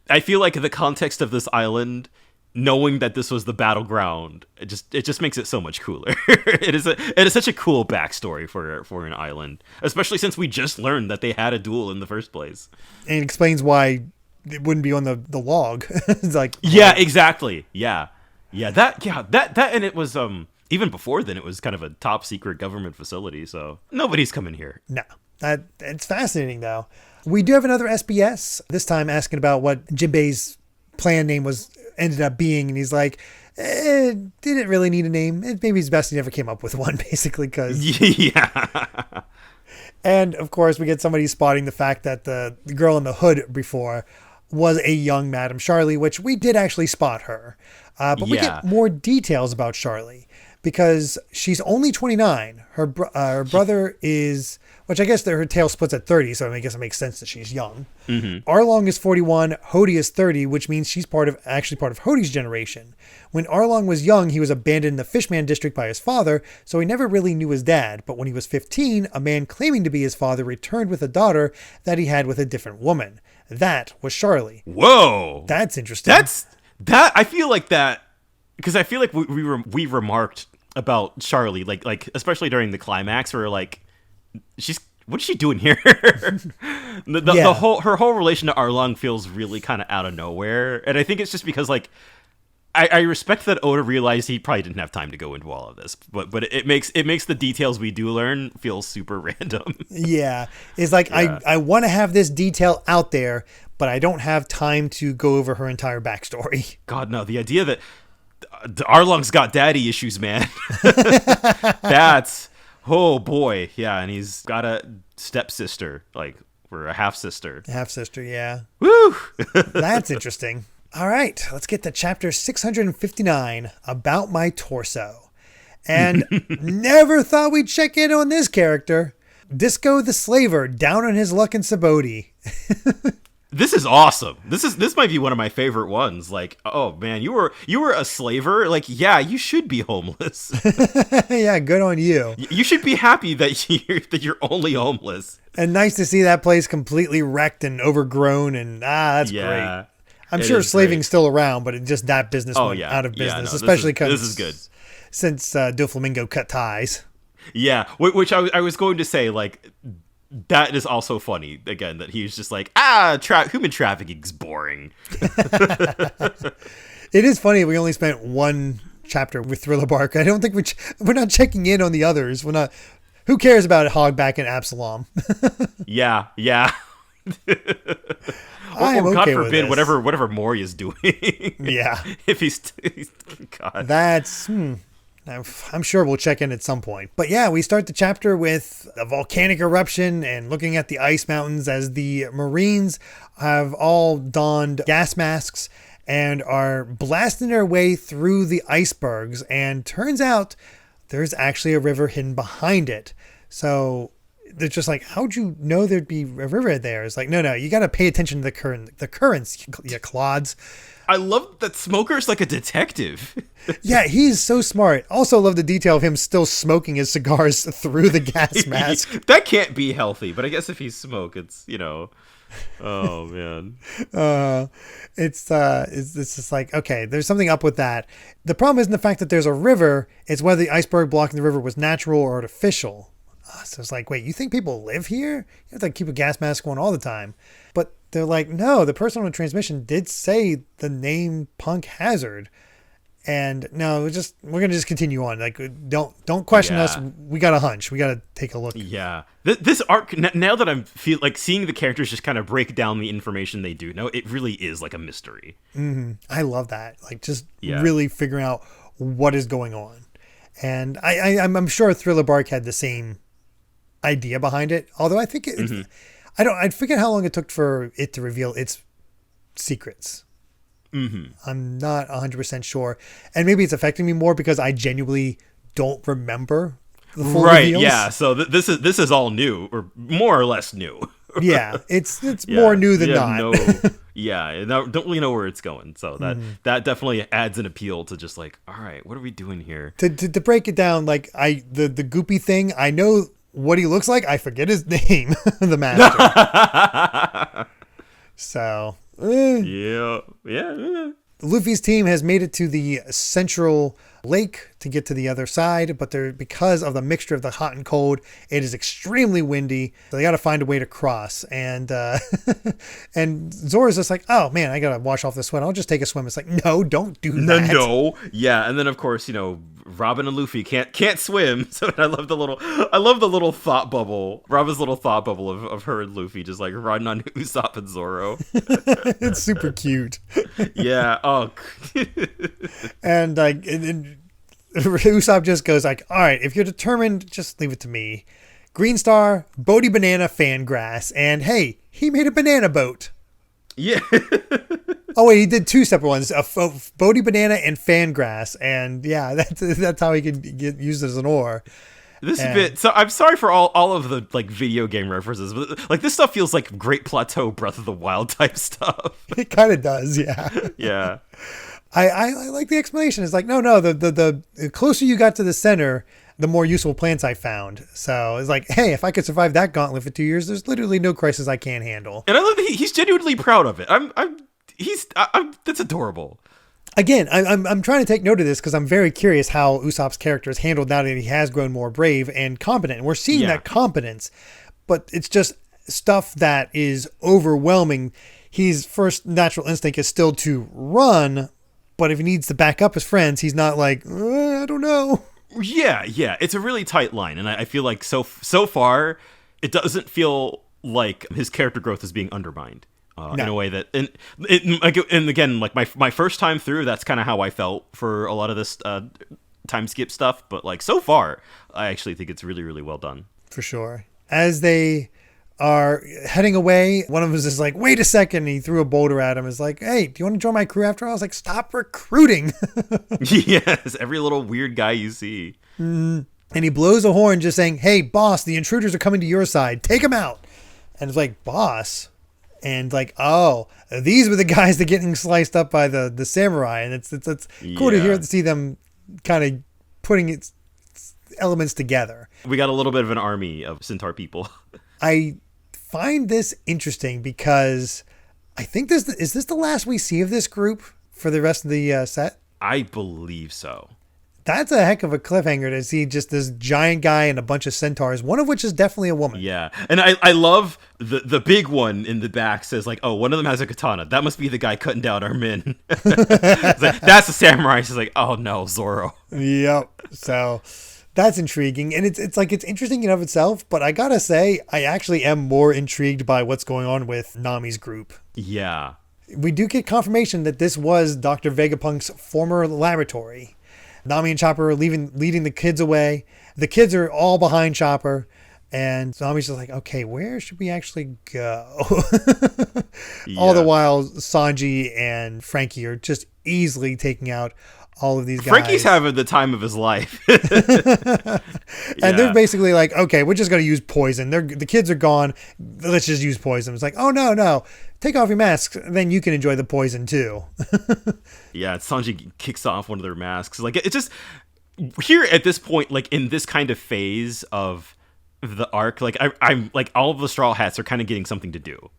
I feel like the context of this island, knowing that this was the battleground, it just makes it so much cooler. It is such a cool backstory for an island, especially since we just learned that they had a duel in the first place. And it explains why it wouldn't be on the log. It's like, yeah, exactly. Yeah. That, and it was, even before then, it was kind of a top secret government facility, so nobody's coming here. No, it's fascinating though. We do have another SBS, this time asking about what Jinbei's plan name ended up being, and he's like, didn't really need a name. Maybe it's best he never came up with one, basically, because... Yeah. And, of course, we get somebody spotting the fact that the girl in the hood before was a young Madame Charlie, which we did actually spot her. But we get more details about Charlie because she's only 29. Her brother is, which I guess her tail splits at 30, so I guess it makes sense that she's young. Mm-hmm. Arlong is 41, Hody is 30, which means she's part of Hody's generation. When Arlong was young, he was abandoned in the Fishman district by his father, so he never really knew his dad. But when he was 15, a man claiming to be his father returned with a daughter that he had with a different woman. That was Charlie. Whoa! That's interesting. I feel like that, because I feel like we remarked about Charlie, like especially during the climax, where like what is she doing here? Her whole relation to Arlong feels really kind of out of nowhere, and I think it's just because like I respect that Oda realized he probably didn't have time to go into all of this, but it makes the details we do learn feel super random. Yeah, it's like I want to have this detail out there, but I don't have time to go over her entire backstory. God, no. The idea that Arlong's got daddy issues, man. That's, oh boy. Yeah, and he's got a stepsister, or a half-sister. Half-sister, yeah. Woo! That's interesting. All right, let's get to chapter 659, About My Torso. And never thought we'd check in on this character. Disco the Slaver, down on his luck in Saboti. This is awesome. This might be one of my favorite ones. Like, oh man, you were a slaver. Like, yeah, you should be homeless. Yeah, good on you. You should be happy that you're only homeless. And nice to see that place completely wrecked and overgrown. And that's great. I'm sure slaving's still around, but just that business went out of business, especially because this is good since Doflamingo cut ties. Yeah, which I was going to say, like, that is also funny, again, that he's just like, human trafficking's boring. It is funny we only spent one chapter with Thriller Bark. I don't think we're not checking in on the others. We're not. Who cares about Hogback and Absalom? Yeah. Or God forbid, whatever Mori is doing. Yeah. If he's God. That's... I'm sure we'll check in at some point. But yeah, we start the chapter with a volcanic eruption and looking at the ice mountains as the Marines have all donned gas masks and are blasting their way through the icebergs. And turns out there's actually a river hidden behind it. So they're just like, how'd you know there'd be a river there? It's like, no, you got to pay attention to the currents, you clods. I love that Smoker's like a detective. Yeah, he's so smart. Also love the detail of him still smoking his cigars through the gas mask. That can't be healthy, but I guess if he's smoke, it's, oh man. It's just like, okay, there's something up with that. The problem isn't the fact that there's a river, it's whether the iceberg blocking the river was natural or artificial. boss. It's like, wait, you think people live here? You have to keep a gas mask on all the time. But they're like, no, the person on the transmission did say the name Punk Hazard. And no, we're gonna just continue on. Like, don't question us. We got a hunch. We got to take a look. Yeah, this arc. Now that I'm seeing the characters just kind of break down the information they do. No, it really is like a mystery. Mm-hmm. I love that. Like, just really figuring out what is going on. And I'm sure Thriller Bark had the same idea behind it. Although I think I forget how long it took for it to reveal its secrets. Mm-hmm. I'm not 100% sure. And maybe it's affecting me more because I genuinely don't remember the full reveals. Yeah. So this is all new, or more or less new. Yeah, it's more new than not. Don't really know where it's going. So that definitely adds an appeal to just like, all right, what are we doing here? To break it down, like the goopy thing, I know what he looks like. I forget his name, the master. So. Yeah. Luffy's team has made it to the central lake to get to the other side, but because of the mixture of the hot and cold, it is extremely windy. So they got to find a way to cross. And and Zora's just like, oh man, I gotta wash off the sweat. I'll just take a swim. It's like, no, don't do that. No. Yeah, and then of course, Robin and Luffy can't swim. So I love the little thought bubble. Robin's little thought bubble of her and Luffy just like riding on Usopp and Zoro. It's super cute. Yeah. Oh. And Usopp just goes like, all right, if you're determined, just leave it to me. Green Star, Bodhi Banana, Fangrass, and hey, he made a banana boat. Yeah. Oh wait, he did two separate ones: Bodhi Banana and Fangrass, and yeah, that's how he could get used as an oar. So I'm sorry for all of the like video game references, but like this stuff feels like Great Plateau Breath of the Wild type stuff. It kind of does, yeah. Yeah. I like the explanation. It's like, no, the closer you got to the center, the more useful plants I found. So it's like, hey, if I could survive that gauntlet for 2 years, there's literally no crisis I can't handle. And I love that he's genuinely proud of it. That's adorable. Again, I'm trying to take note of this because I'm very curious how Usopp's character is handled now that he has grown more brave and competent. And we're seeing that competence, but it's just stuff that is overwhelming. His first natural instinct is still to run, but if he needs to back up his friends, he's not like, I don't know. Yeah. It's a really tight line, and I feel like so far, it doesn't feel like his character growth is being undermined. In a way that, and again, like my first time through, that's kind of how I felt for a lot of this time skip stuff. But like so far, I actually think it's really, really well done. For sure. As they are heading away, one of them is just like, wait a second. And he threw a boulder at him. It's like, hey, do you want to join my crew after all? I was like, stop recruiting. Yes, every little weird guy you see. And he blows a horn just saying, hey, boss, the intruders are coming to your side. Take them out. And it's like, boss? And like, oh, these were the guys that are getting sliced up by the samurai. And it's cool to see them kind of putting its elements together. We got a little bit of an army of centaur people. I find this interesting because I think is this the last we see of this group for the rest of the set? I believe so. That's a heck of a cliffhanger to see just this giant guy and a bunch of centaurs, one of which is definitely a woman. Yeah. And I love the big one in the back says like, oh, one of them has a katana. That must be the guy cutting down our men. It's like, that's a samurai. She's like, oh no, Zoro. Yep. So that's intriguing. And it's like, it's interesting in of itself, but I gotta say, I actually am more intrigued by what's going on with Nami's group. Yeah. We do get confirmation that this was Dr. Vegapunk's former laboratory. Nami and Chopper are leading the kids away. The kids are all behind Chopper. And Nami's just like, okay, where should we actually go? All the while, Sanji and Frankie are just easily taking out all of these guys. Frankie's having the time of his life. And they're basically like, okay, we're just going to use poison. The kids are gone. Let's just use poison. It's like, oh, no. Take off your masks, and then you can enjoy the poison too. Yeah, Sanji kicks off one of their masks. Like, it's just here at this point, like in this kind of phase of the arc, like I'm like all of the Straw Hats are kind of getting something to do.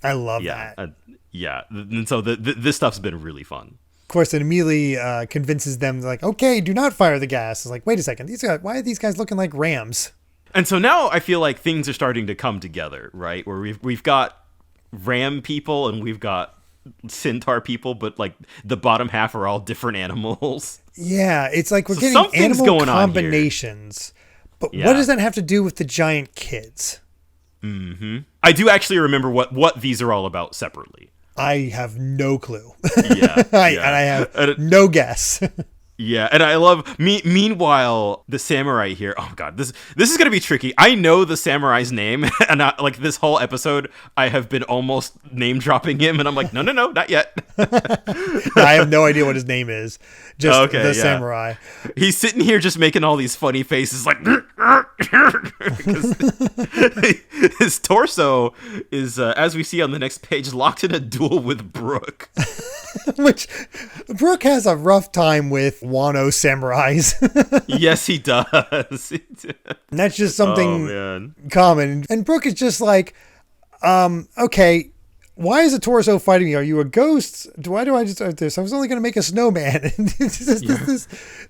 I love that. And so this stuff's been really fun. Of course, it immediately convinces them, like, okay, do not fire the gas. It's like, wait a second, why are these guys looking like rams? And so now I feel like things are starting to come together, right? Where we've got ram people and we've got centaur people, but like the bottom half are all different animals. Yeah, it's like we're getting animal combinations. But what does that have to do with the giant kids? I do actually remember what these are all about separately. I have no clue. Yeah, and I have no guess. Yeah, and I love meanwhile the samurai here. Oh god, this is gonna be tricky. I know the samurai's name, and like this whole episode, I have been almost name dropping him, and I'm like, no, not yet. I have no idea what his name is. Just the samurai. He's sitting here just making all these funny faces, like his torso is, as we see on the next page, locked in a duel with Brooke. Which Brooke has a rough time with Wano samurais. Yes, he does. And that's just something common. And Brooke is just like, okay, why is a torso fighting me? Are you a ghost? Why do I just do this? I was only going to make a snowman. And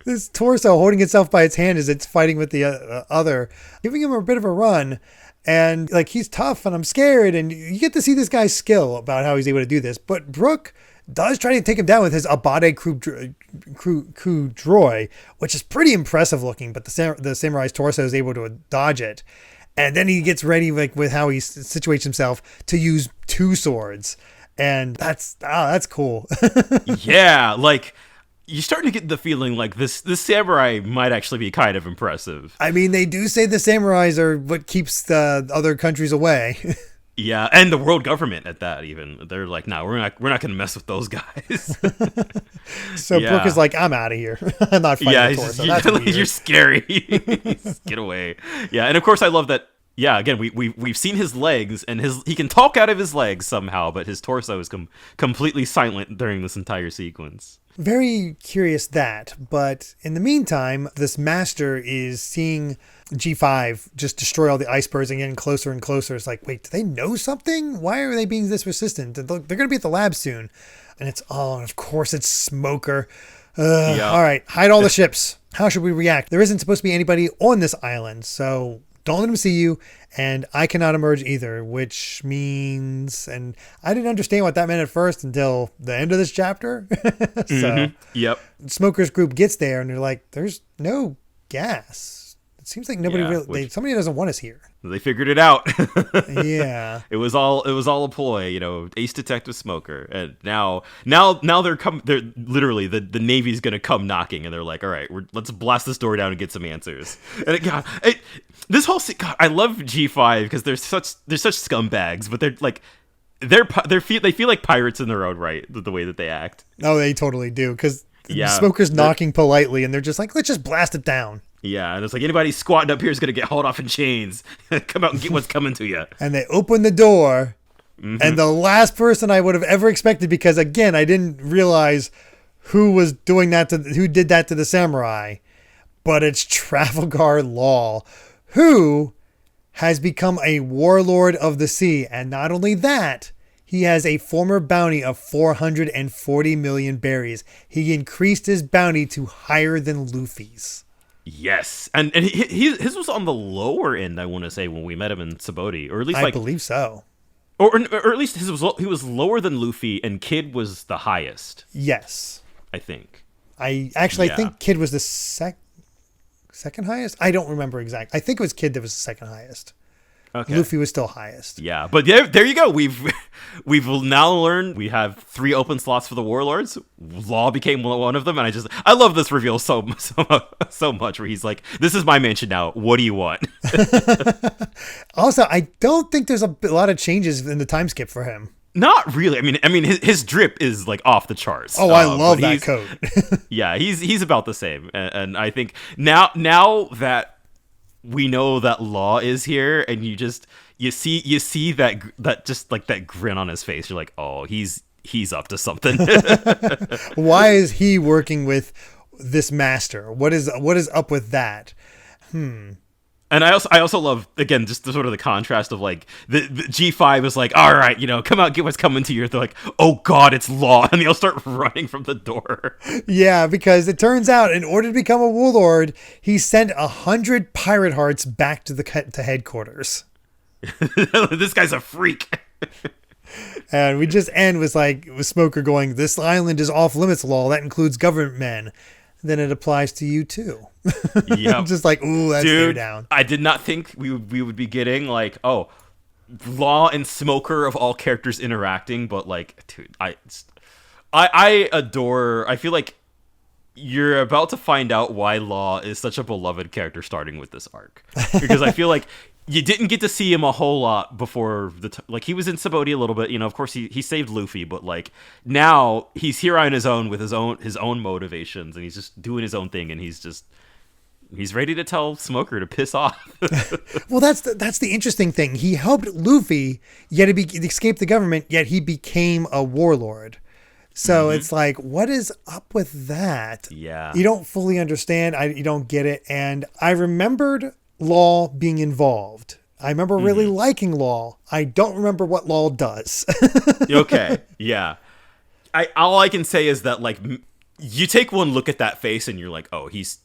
this torso holding itself by its hand as it's fighting with the other, giving him a bit of a run. And like, he's tough and I'm scared. And you get to see this guy's skill about how he's able to do this. But Brooke does try to take him down with his Abade Kudroi, which is pretty impressive looking, but the samurai's torso is able to dodge it. And then he gets ready with how he situates himself to use 2 swords. And that's cool. Yeah, like you're starting to get the feeling like this samurai might actually be kind of impressive. I mean, they do say the samurais are what keeps the other countries away. Yeah, and the world government at that even. They're like, no, we're not going to mess with those guys. So Brooke is like, I'm out of here. I'm not fighting Torso. That's weird. You're scary. Get away. Yeah, and of course I love that. Yeah, again, we've seen his legs, and he can talk out of his legs somehow, but his torso is completely silent during this entire sequence. Very curious but in the meantime, this master is seeing G5 just destroy all the icebergs and getting closer and closer. It's like, wait, do they know something? Why are they being this resistant? They're going to be at the lab soon. And of course it's Smoker. All right, hide all the ships. How should we react? There isn't supposed to be anybody on this island, so don't let him see you, and I cannot emerge either, which means, and I didn't understand what that meant at first until the end of this chapter. Smoker's group gets there, and they're like, there's no gas. It seems like somebody doesn't want us here. They figured it out. Yeah. It was all a ploy, Ace Detective Smoker. And now they're literally the Navy's going to come knocking, and they're like, all right, let's blast this door down and get some answers. And this whole I love G5 because they're such scumbags, but they're like they feel like pirates in their own right, the way that they act. Oh, they totally do, because Smoker's knocking politely, and they're just like, let's just blast it down. Yeah, and it's like, anybody squatting up here is going to get hauled off in chains. Come out and get what's coming to you. And they open the door, and the last person I would have ever expected, because again, I didn't realize who did that to the samurai, but it's Trafalgar Law, who has become a warlord of the sea. And not only that, he has a former bounty of 440 million berries. He increased his bounty to higher than Luffy's. Yes, and his was on the lower end, I want to say, when we met him in Sabaody, or at least I believe so, or at least he was lower than Luffy, and Kid was the highest. Yes, I think. I think Kid was the second highest. I don't remember exactly. I think it was Kid that was the second highest. Okay. Luffy was still highest. Yeah, but there you go. We've now learned we have 3 open slots for the Warlords. Law became one of them, and I love this reveal so much. Where he's like, "This is my mansion now. What do you want?" Also, I don't think there's a lot of changes in the time skip for him. Not really. I mean, his drip is like off the charts. Oh, I love that coat. Yeah, he's about the same, and I think now that we know that Law is here, and you see that just like that grin on his face. You're like, oh, he's up to something. Why is he working with this master? What is up with that? And I also love, again, just the sort of the contrast of like the G5 is like, all right, come out, get what's coming to you. They're like, oh God, it's Law, and they'll start running from the door. Yeah, because it turns out in order to become a warlord, he sent 100 pirate hearts back to headquarters. This guy's a freak. And we just end with Smoker going, "This island is off limits, Law. That includes government men." Then it applies to you too. Yeah, just like, ooh, that's dude, down. I did not think we would be getting like, oh, Law and Smoker of all characters interacting, but like, dude, I adore. I feel like you're about to find out why Law is such a beloved character starting with this arc, because I feel like you didn't get to see him a whole lot before like he was in Sabaody a little bit, of course he saved Luffy, but like now he's here on his own with his own motivations, and he's just doing his own thing, and he's ready to tell Smoker to piss off. Well, that's the interesting thing. He helped Luffy, yet he escaped the government, yet he became a warlord. So it's like, what is up with that? Yeah. You don't fully understand. You don't get it. And I remembered Law being involved. I remember really liking Law. I don't remember what Law does. Okay. Yeah. All I can say is that like you take one look at that face and you're like, oh, he's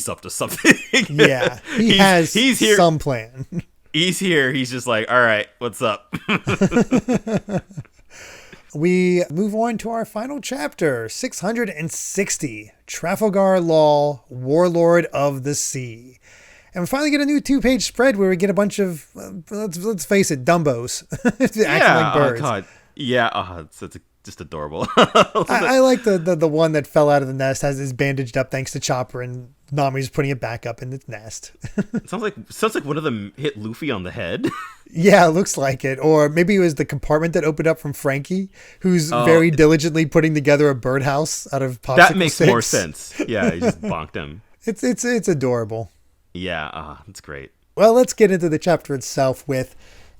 up to something. Yeah. He's here. Some plan. He's here. He's just like, all right, what's up? We move on to our final chapter, 660, Trafalgar Law, Warlord of the Sea. And we finally get a new 2-page spread where we get a bunch of, let's face it, Dumbos. Acting like birds. Oh God. Yeah, it's just adorable. I like the one that fell out of the nest, has his bandaged up thanks to Chopper, and Nami's putting it back up in its nest. It sounds like one of them hit Luffy on the head. Yeah, it looks like it. Or maybe it was the compartment that opened up from Frankie, who's very diligently putting together a birdhouse out of popsicle That makes sticks. more sense. Yeah, he just bonked him. It's adorable. Yeah, it's great. Well, let's get into the chapter itself with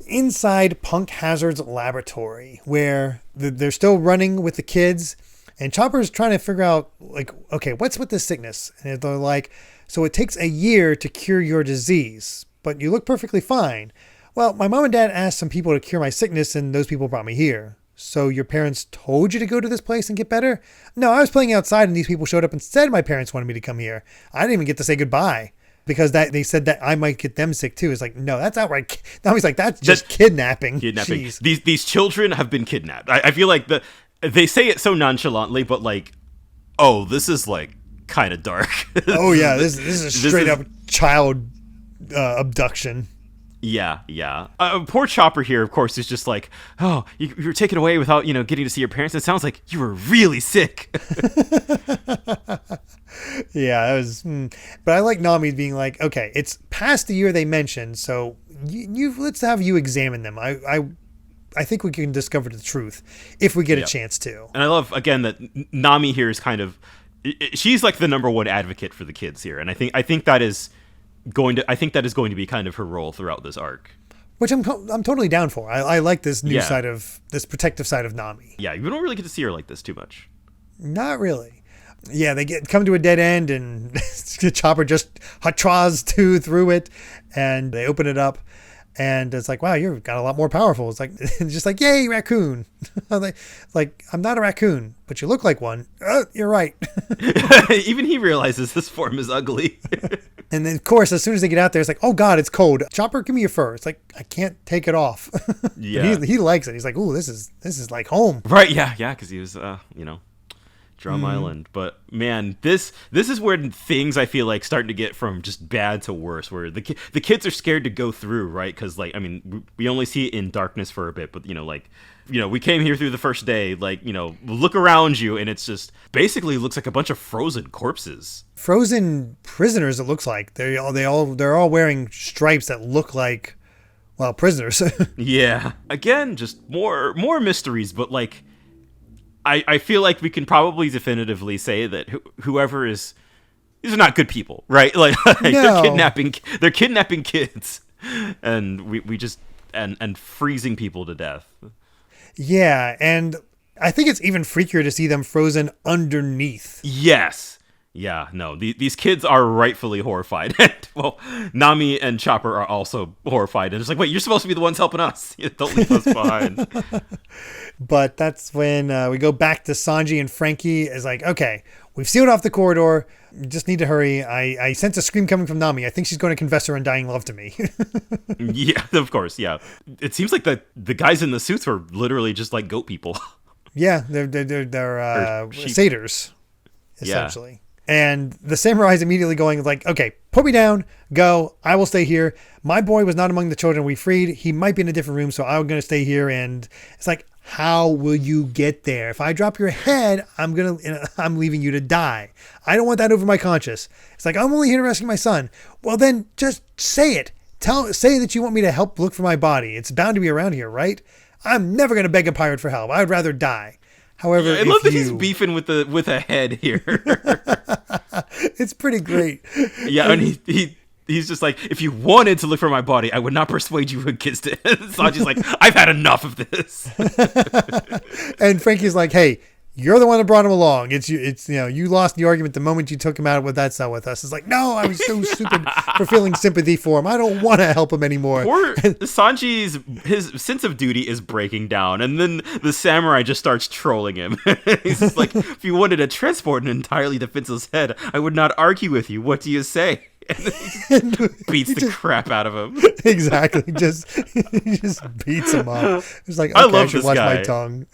inside Punk Hazard's laboratory, where they're still running with the kids, and Chopper's trying to figure out, like, okay, what's with this sickness? And they're like, so it takes a year to cure your disease, but you look perfectly fine. Well, my mom and dad asked some people to cure my sickness, and those people brought me here. So your parents told you to go to this place and get better? No, I was playing outside, and these people showed up and said my parents wanted me to come here. I didn't even get to say goodbye. Because they said that I might get them sick too. It's like, no, that's outright. Now he's like, that's just kidnapping. Jeez. These children have been kidnapped. I feel like they say it so nonchalantly, but like, oh, this is like kind of dark. Oh yeah, this is a straight up child abduction. Yeah. Poor Chopper here, of course, is just like, oh, you were taken away without getting to see your parents. It sounds like you were really sick. Yeah, it was. But I like Nami being like, okay, it's past the year they mentioned, so let's have you examine them. I think we can discover the truth if we get a chance to. And I love again that Nami here is kind of, she's like the number one advocate for the kids here, and I think that is going to be kind of her role throughout this arc. Which I'm totally down for. I like this new side of this protective side of Nami. Yeah, you don't really get to see her like this too much. Not really. Yeah, they come to a dead end, and Chopper just hot-traws through it, and they open it up, and it's like, wow, you've got a lot more powerful. It's like, just like, yay, raccoon. like, I'm not a raccoon, but you look like one. You're right. Even he realizes this form is ugly. And then, of course, as soon as they get out there, it's like, oh God, it's cold. Chopper, give me your fur. It's like, I can't take it off. Yeah, he likes it. He's like, ooh, this is like home. Right? Yeah, because he was, Drum Island. But man, this is where things I feel like starting to get from just bad to worse, where the kids are scared to go through, right? Because like, I mean, we only see it in darkness for a bit, but we came here through the first day, like, look around you, and it's just basically looks like a bunch of frozen corpses, frozen prisoners. It looks like they're all wearing stripes that look like, well, prisoners. Yeah, again, just more mysteries, but like, I feel like we can probably definitively say that whoever these are not good people, right? Like, no. they're kidnapping kids, and we just and freezing people to death. Yeah, and I think it's even freakier to see them frozen underneath. Yes. Yeah, no, these kids are rightfully horrified. Well, Nami and Chopper are also horrified. And it's like, wait, you're supposed to be the ones helping us. Don't leave us behind. But that's when we go back to Sanji, and Frankie is like, okay, we've sealed off the corridor. You just need to hurry. I sense a scream coming from Nami. I think she's going to confess her undying love to me. Yeah, of course, yeah. It seems like the guys in the suits were literally just like goat people. Yeah, they're satyrs, essentially. Yeah. And the samurai is immediately going like, okay, put me down, go, I will stay here. My boy was not among the children we freed. He might be in a different room, so I'm going to stay here. And it's like, how will you get there? If I drop your head, I'm leaving you to die. I don't want that over my conscience. It's like, I'm only here to rescue my son. Well, then just say it. Say that you want me to help look for my body. It's bound to be around here, right? I'm never going to beg a pirate for help. I would rather die. However, I love that he's beefing with a head here. It's pretty great. Yeah, and he's just like, if you wanted to look for my body, I would not persuade you against it. Sanji's like, I've had enough of this. And Frankie's like, hey, you're the one that brought him along. It's you lost the argument the moment you took him out with that cell with us. It's like, no, I was so stupid for feeling sympathy for him. I don't want to help him anymore. Or Sanji's his sense of duty is breaking down, and then the samurai just starts trolling him. He's just like, if you wanted to transport an entirely defenseless head, I would not argue with you. What do you say? And then he just beats the crap out of him. Exactly. He just beats him up. It's like, okay, I should watch my tongue.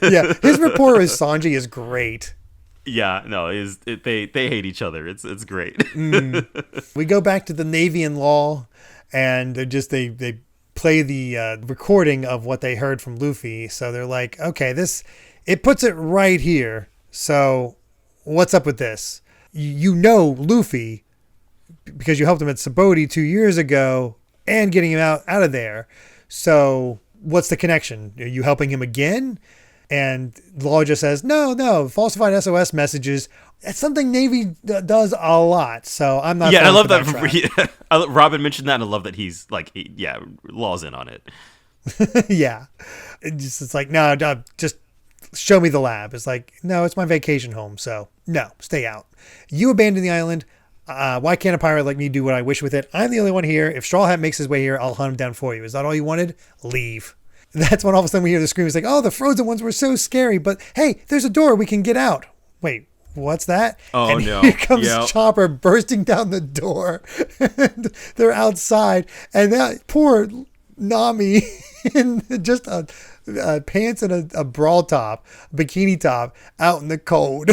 Yeah, his rapport with Sanji is great. Yeah, no, they hate each other. It's great. We go back to the Navy and Law, and they play the recording of what they heard from Luffy. So they're like, okay, it puts it right here. So what's up with this? You know Luffy, because you helped him at Sabaody 2 years ago and getting him out of there. So what's the connection? Are you helping him again? And Law just says, no, falsified SOS messages. That's something Navy does a lot. So I'm not. Yeah, I love that. Robin mentioned that, and I love that he's like, Law's in on it. Yeah. It's like, no, just show me the lab. It's like, no, it's my vacation home. So no, stay out. You abandoned the island. Why can't a pirate like me do what I wish with it? I'm the only one here. If Straw Hat makes his way here, I'll hunt him down for you. Is that all you wanted? Leave. That's when all of a sudden we hear the scream. It's like, oh, the frozen ones were so scary. But hey, there's a door. We can get out. Wait, what's that? Oh, and no. Here comes Chopper bursting down the door. And they're outside. And that poor Nami in just a pants and a brawl top, bikini top, out in the cold.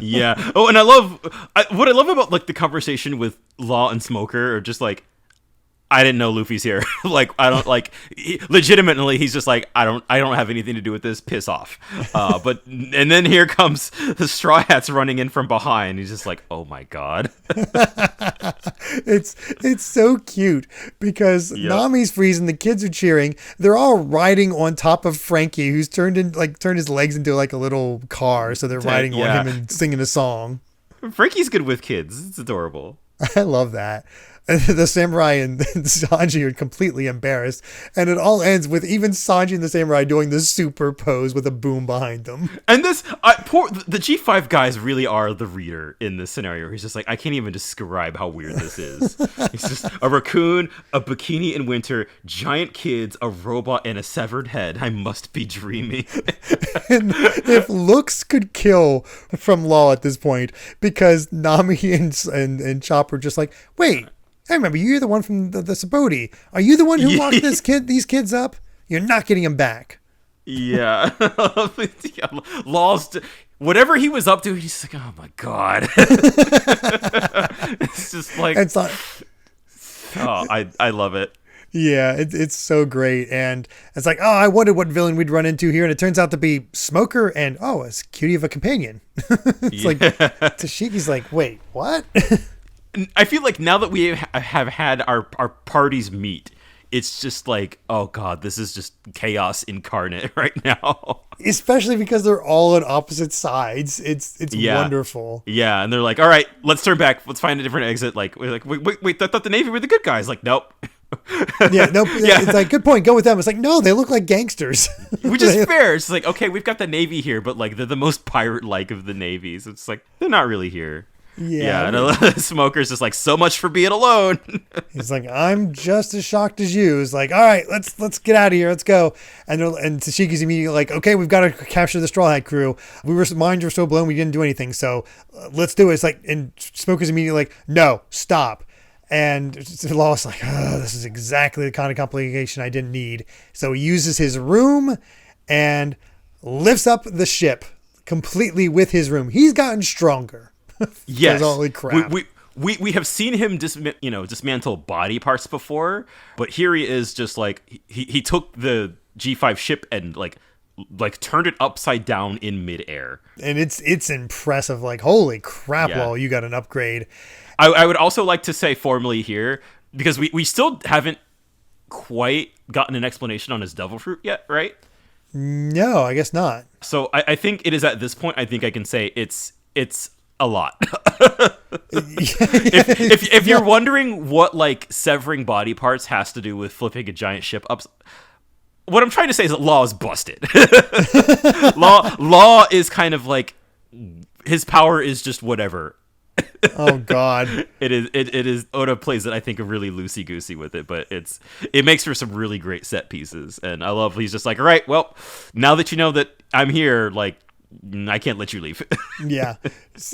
Yeah. Oh, and what I love about like the conversation with Law and Smoker, or just like, I didn't know Luffy's here. Like, I don't like. Legitimately, he's just like, I don't have anything to do with this. Piss off. And then here comes the Straw Hats running in from behind. He's just like, oh my god. It's so cute because Nami's freezing. The kids are cheering. They're all riding on top of Frankie, who's turned his legs into like a little car. So they're riding on him and singing a song. Frankie's good with kids. It's adorable. I love that. The samurai and Sanji are completely embarrassed, and it all ends with even Sanji and the samurai doing the super pose with a boom behind them. And the G5 guys really are the reader in this scenario. He's just like, I can't even describe how weird this is. It's just a raccoon, a bikini in winter, giant kids, a robot, and a severed head. I must be dreaming. And if looks could kill from Law at this point, because Nami and Chopper just like, wait, I remember you're the one from the Sabaody. Are you the one who locked these kids up? You're not getting them back. Yeah. Law's whatever he was up to, he's like, oh my god. It's just like, I love it. Yeah, it's so great. And it's like, oh, I wondered what villain we'd run into here. And it turns out to be Smoker and, oh, a cutie of a companion. It's like, Tashiki's like, wait, what? I feel like now that we have had our parties meet, it's just like, oh god, this is just chaos incarnate right now. Especially because they're all on opposite sides. It's wonderful. Yeah, and they're like, all right, let's turn back. Let's find a different exit. Like, we're like, wait, I thought the Navy were the good guys. Like, nope, Yeah, no, yeah. It's like, good point. Go with them. It's like, no, they look like gangsters. Which is fair. It's like, okay, we've got the Navy here, but like they're the most pirate-like of the navies. It's like they're not really here. Yeah, and a lot of Smoker's just like, so much for being alone. He's like, I'm just as shocked as you. He's like, all right, let's get out of here. Let's go. And Tashiki's immediately like, okay, we've got to capture the Straw Hat crew. Minds were so blown we didn't do anything. So let's do it. It's like, and Smoker's immediately like, no, stop. And Law's like, oh, this is exactly the kind of complication I didn't need. So he uses his room and lifts up the ship completely with his room. He's gotten stronger. Yes. Holy crap. We have seen him dismantle body parts before, but here he is just like he took the G5 ship and like turned it upside down in midair. And it's impressive. Like, holy crap, Law, you got an upgrade. I would also like to say formally here, because we still haven't quite gotten an explanation on his devil fruit yet, right? No, I guess not. So I think it is at this point, I think I can say it's a lot. if you're wondering what like severing body parts has to do with flipping a giant ship up, what I'm trying to say is that Law is busted. Law is kind of like, his power is just whatever. Oh God. It is Oda plays it, I think, really loosey goosey with it, but it makes for some really great set pieces. And I love he's just like, all right, well, now that you know that I'm here, like, I can't let you leave. Yeah.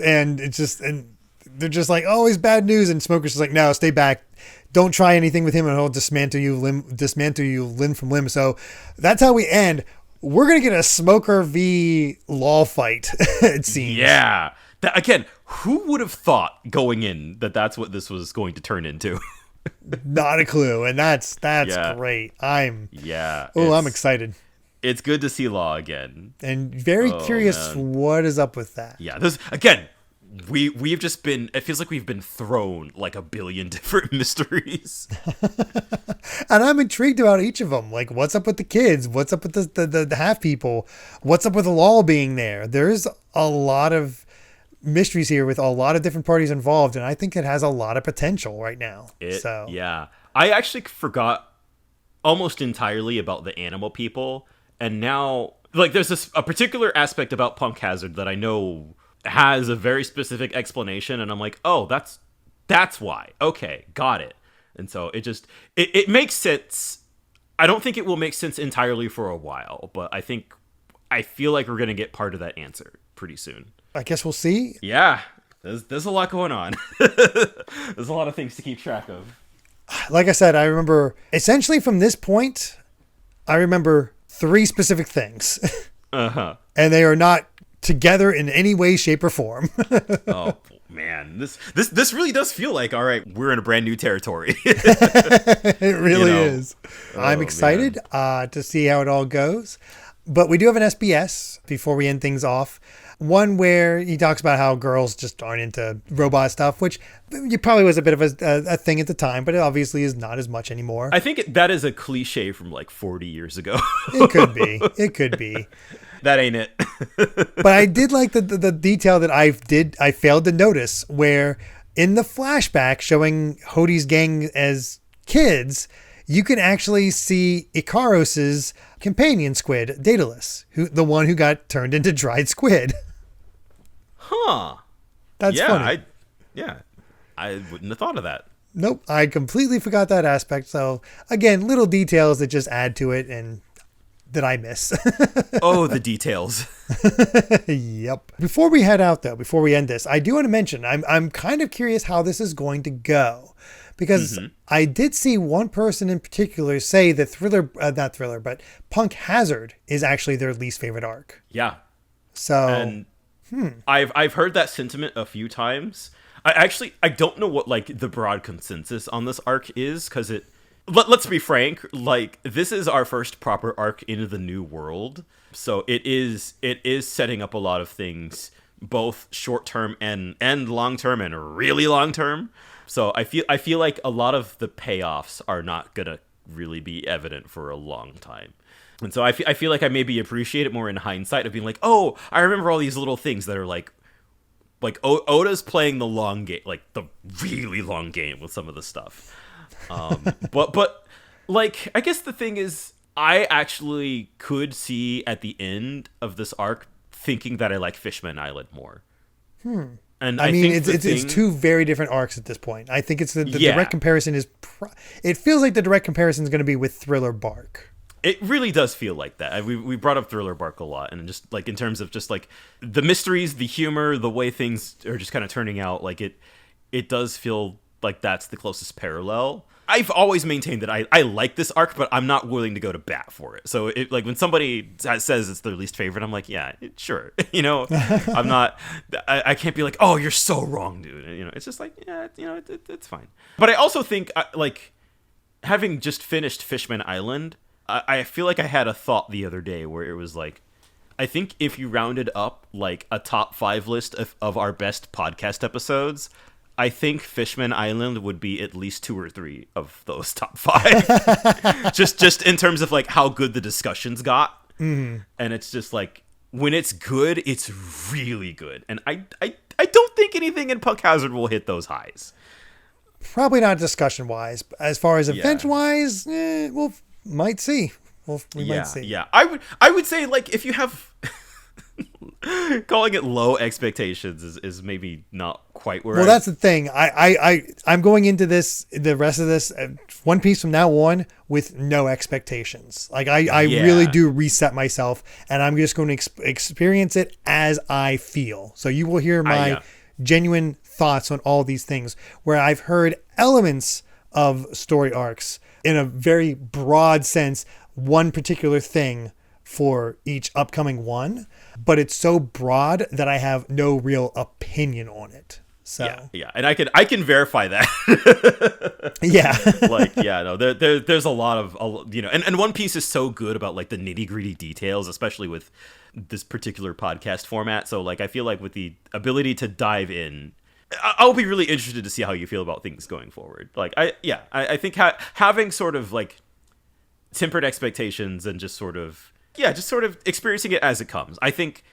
And it's just, and they're just like, oh, he's bad news. And Smoker's just like, no, stay back. Don't try anything with him and he'll dismantle you limb from limb. So that's how we end. We're going to get a Smoker v Law fight, it seems. Yeah. Again, who would have thought going in that that's what this was going to turn into? Not a clue. And that's great. I'm excited. It's good to see Law again. And very curious what is up with that. Yeah, again, we've just been, it feels like we've been thrown like a billion different mysteries. And I'm intrigued about each of them. Like, what's up with the kids? What's up with the half people? What's up with the Law being there? There's a lot of mysteries here with a lot of different parties involved, and I think it has a lot of potential right now. Yeah. I actually forgot almost entirely about the animal people. And now, like, there's a particular aspect about Punk Hazard that I know has a very specific explanation, and I'm like, oh, that's why. Okay, got it. And so it makes sense. I don't think it will make sense entirely for a while, but I feel like we're gonna get part of that answer pretty soon. I guess we'll see. Yeah, there's a lot going on. There's a lot of things to keep track of. Like I said, I remember essentially from this point, I remember 3 specific things. Uh-huh. And they are not together in any way, shape, or form. Oh man, this really does feel like, all right, we're in a brand new territory. It really is. I'm excited to see how it all goes. But we do have an SBS before we end things off. One where he talks about how girls just aren't into robot stuff, which probably was a bit of a thing at the time, but it obviously is not as much anymore. I think that is a cliche from like 40 years ago. It could be. That ain't it. But I did like the detail that I failed to notice, where in the flashback showing Hody's gang as kids, you can actually see Ikaros's companion squid, Daedalus, the one who got turned into dried squid. Huh. That's funny. I wouldn't have thought of that. Nope. I completely forgot that aspect. So again, little details that just add to it and that I miss. Oh, the details. Yep. Before we head out though, before we end this, I do want to mention, I'm kind of curious how this is going to go. Because I did see one person in particular say that not Thriller, but Punk Hazard is actually their least favorite arc. Yeah. So, and I've heard that sentiment a few times. I don't know what like the broad consensus on this arc is, because let's be frank, like this is our first proper arc into the new world. So it is setting up a lot of things, both short term and long term and really long term. So I feel like a lot of the payoffs are not gonna really be evident for a long time, and so I feel like I maybe appreciate it more in hindsight of being like, oh, I remember all these little things that are like Oda's playing the long game, like the really long game with some of the stuff. But like, I guess the thing is, I actually could see at the end of this arc thinking that I like Fishman Island more. And I mean, think it's two very different arcs at this point. I think it's the direct comparison is. It feels like the direct comparison is going to be with Thriller Bark. It really does feel like that. We brought up Thriller Bark a lot, and just like in terms of just like the mysteries, the humor, the way things are just kind of turning out, like it does feel like that's the closest parallel. I've always maintained that I like this arc, but I'm not willing to go to bat for it. So it, like when somebody says it's their least favorite, I'm like, yeah, sure. I'm not. I can't be like, oh, you're so wrong, dude. It's just like, yeah, it's fine. But I also think like having just finished Fishman Island, I feel like I had a thought the other day where it was like, I think if you rounded up like a top 5 list of our best podcast episodes, I think Fishman Island would be at least 2 or 3 of those top 5. just in terms of like how good the discussions got. Mm-hmm. And it's just like, when it's good, it's really good. And I don't think anything in Punk Hazard will hit those highs. Probably not discussion wise. As far as event wise, we'll might see. We might see. Yeah. I would say, like, if you have calling it low expectations is maybe not quite where. Well, that's the thing. I'm going into the rest of this One Piece from now on with no expectations. Like I really do reset myself, and I'm just going to experience it as I feel. So you will hear my genuine thoughts on all these things, where I've heard elements of story arcs in a very broad sense, one particular thing for each upcoming one, but it's so broad that I have no real opinion on it. So yeah, and I can verify that. There's a lot of and One Piece is so good about like the nitty-gritty details, especially with this particular podcast format. So like I feel like with the ability to dive in, I'll be really interested to see how you feel about things going forward. Like I think having sort of like tempered expectations and just sort of experiencing it as it comes. I think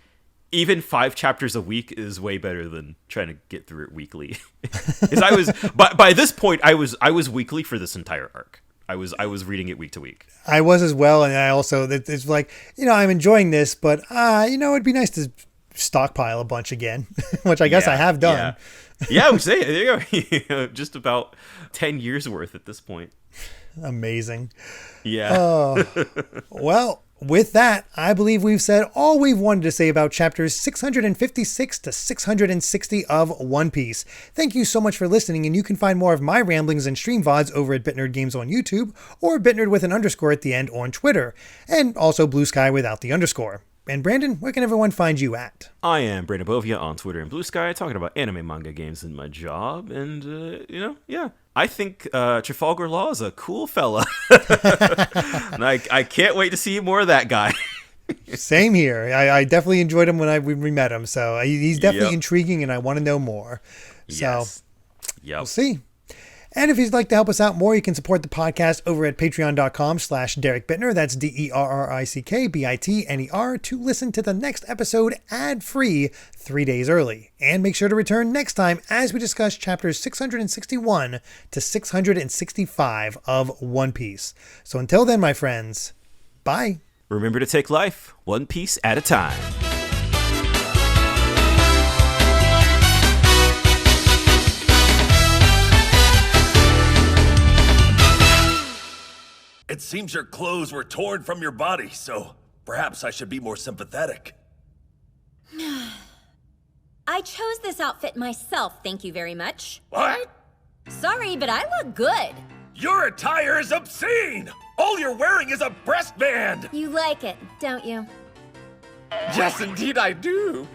even 5 chapters a week is way better than trying to get through it weekly. Because I was by this point I was weekly for this entire arc. I was reading it week to week. I was as well, and I also it's like I'm enjoying this, but it'd be nice to stockpile a bunch again, which I guess I have done. Yeah, I would say there you go. Just about 10 years worth at this point. Amazing. Yeah. Well, with that, I believe we've said all we've wanted to say about chapters 656 to 660 of One Piece. Thank you so much for listening, and you can find more of my ramblings and stream VODs over at BitNerd Games on YouTube, or BitNerd with an underscore at the end on Twitter, and also BlueSky without the underscore. And Brandon, where can everyone find you at? I am Brandon Bovia on Twitter and BlueSky, talking about anime, manga, games, and my job. And, I think Trafalgar Law is a cool fella. And I can't wait to see more of that guy. Same here. I definitely enjoyed him when we met him. So he's definitely intriguing, and I want to know more. So we'll see. And if you'd like to help us out more, you can support the podcast over at patreon.com/Derrick Bittner. That's DerrickBitner to listen to the next episode ad-free 3 days early. And make sure to return next time as we discuss chapters 661 to 665 of One Piece. So until then, my friends, bye. Remember to take life one piece at a time. It seems your clothes were torn from your body, so perhaps I should be more sympathetic. I chose this outfit myself, thank you very much. What? Sorry, but I look good. Your attire is obscene! All you're wearing is a breast band! You like it, don't you? Yes, indeed I do.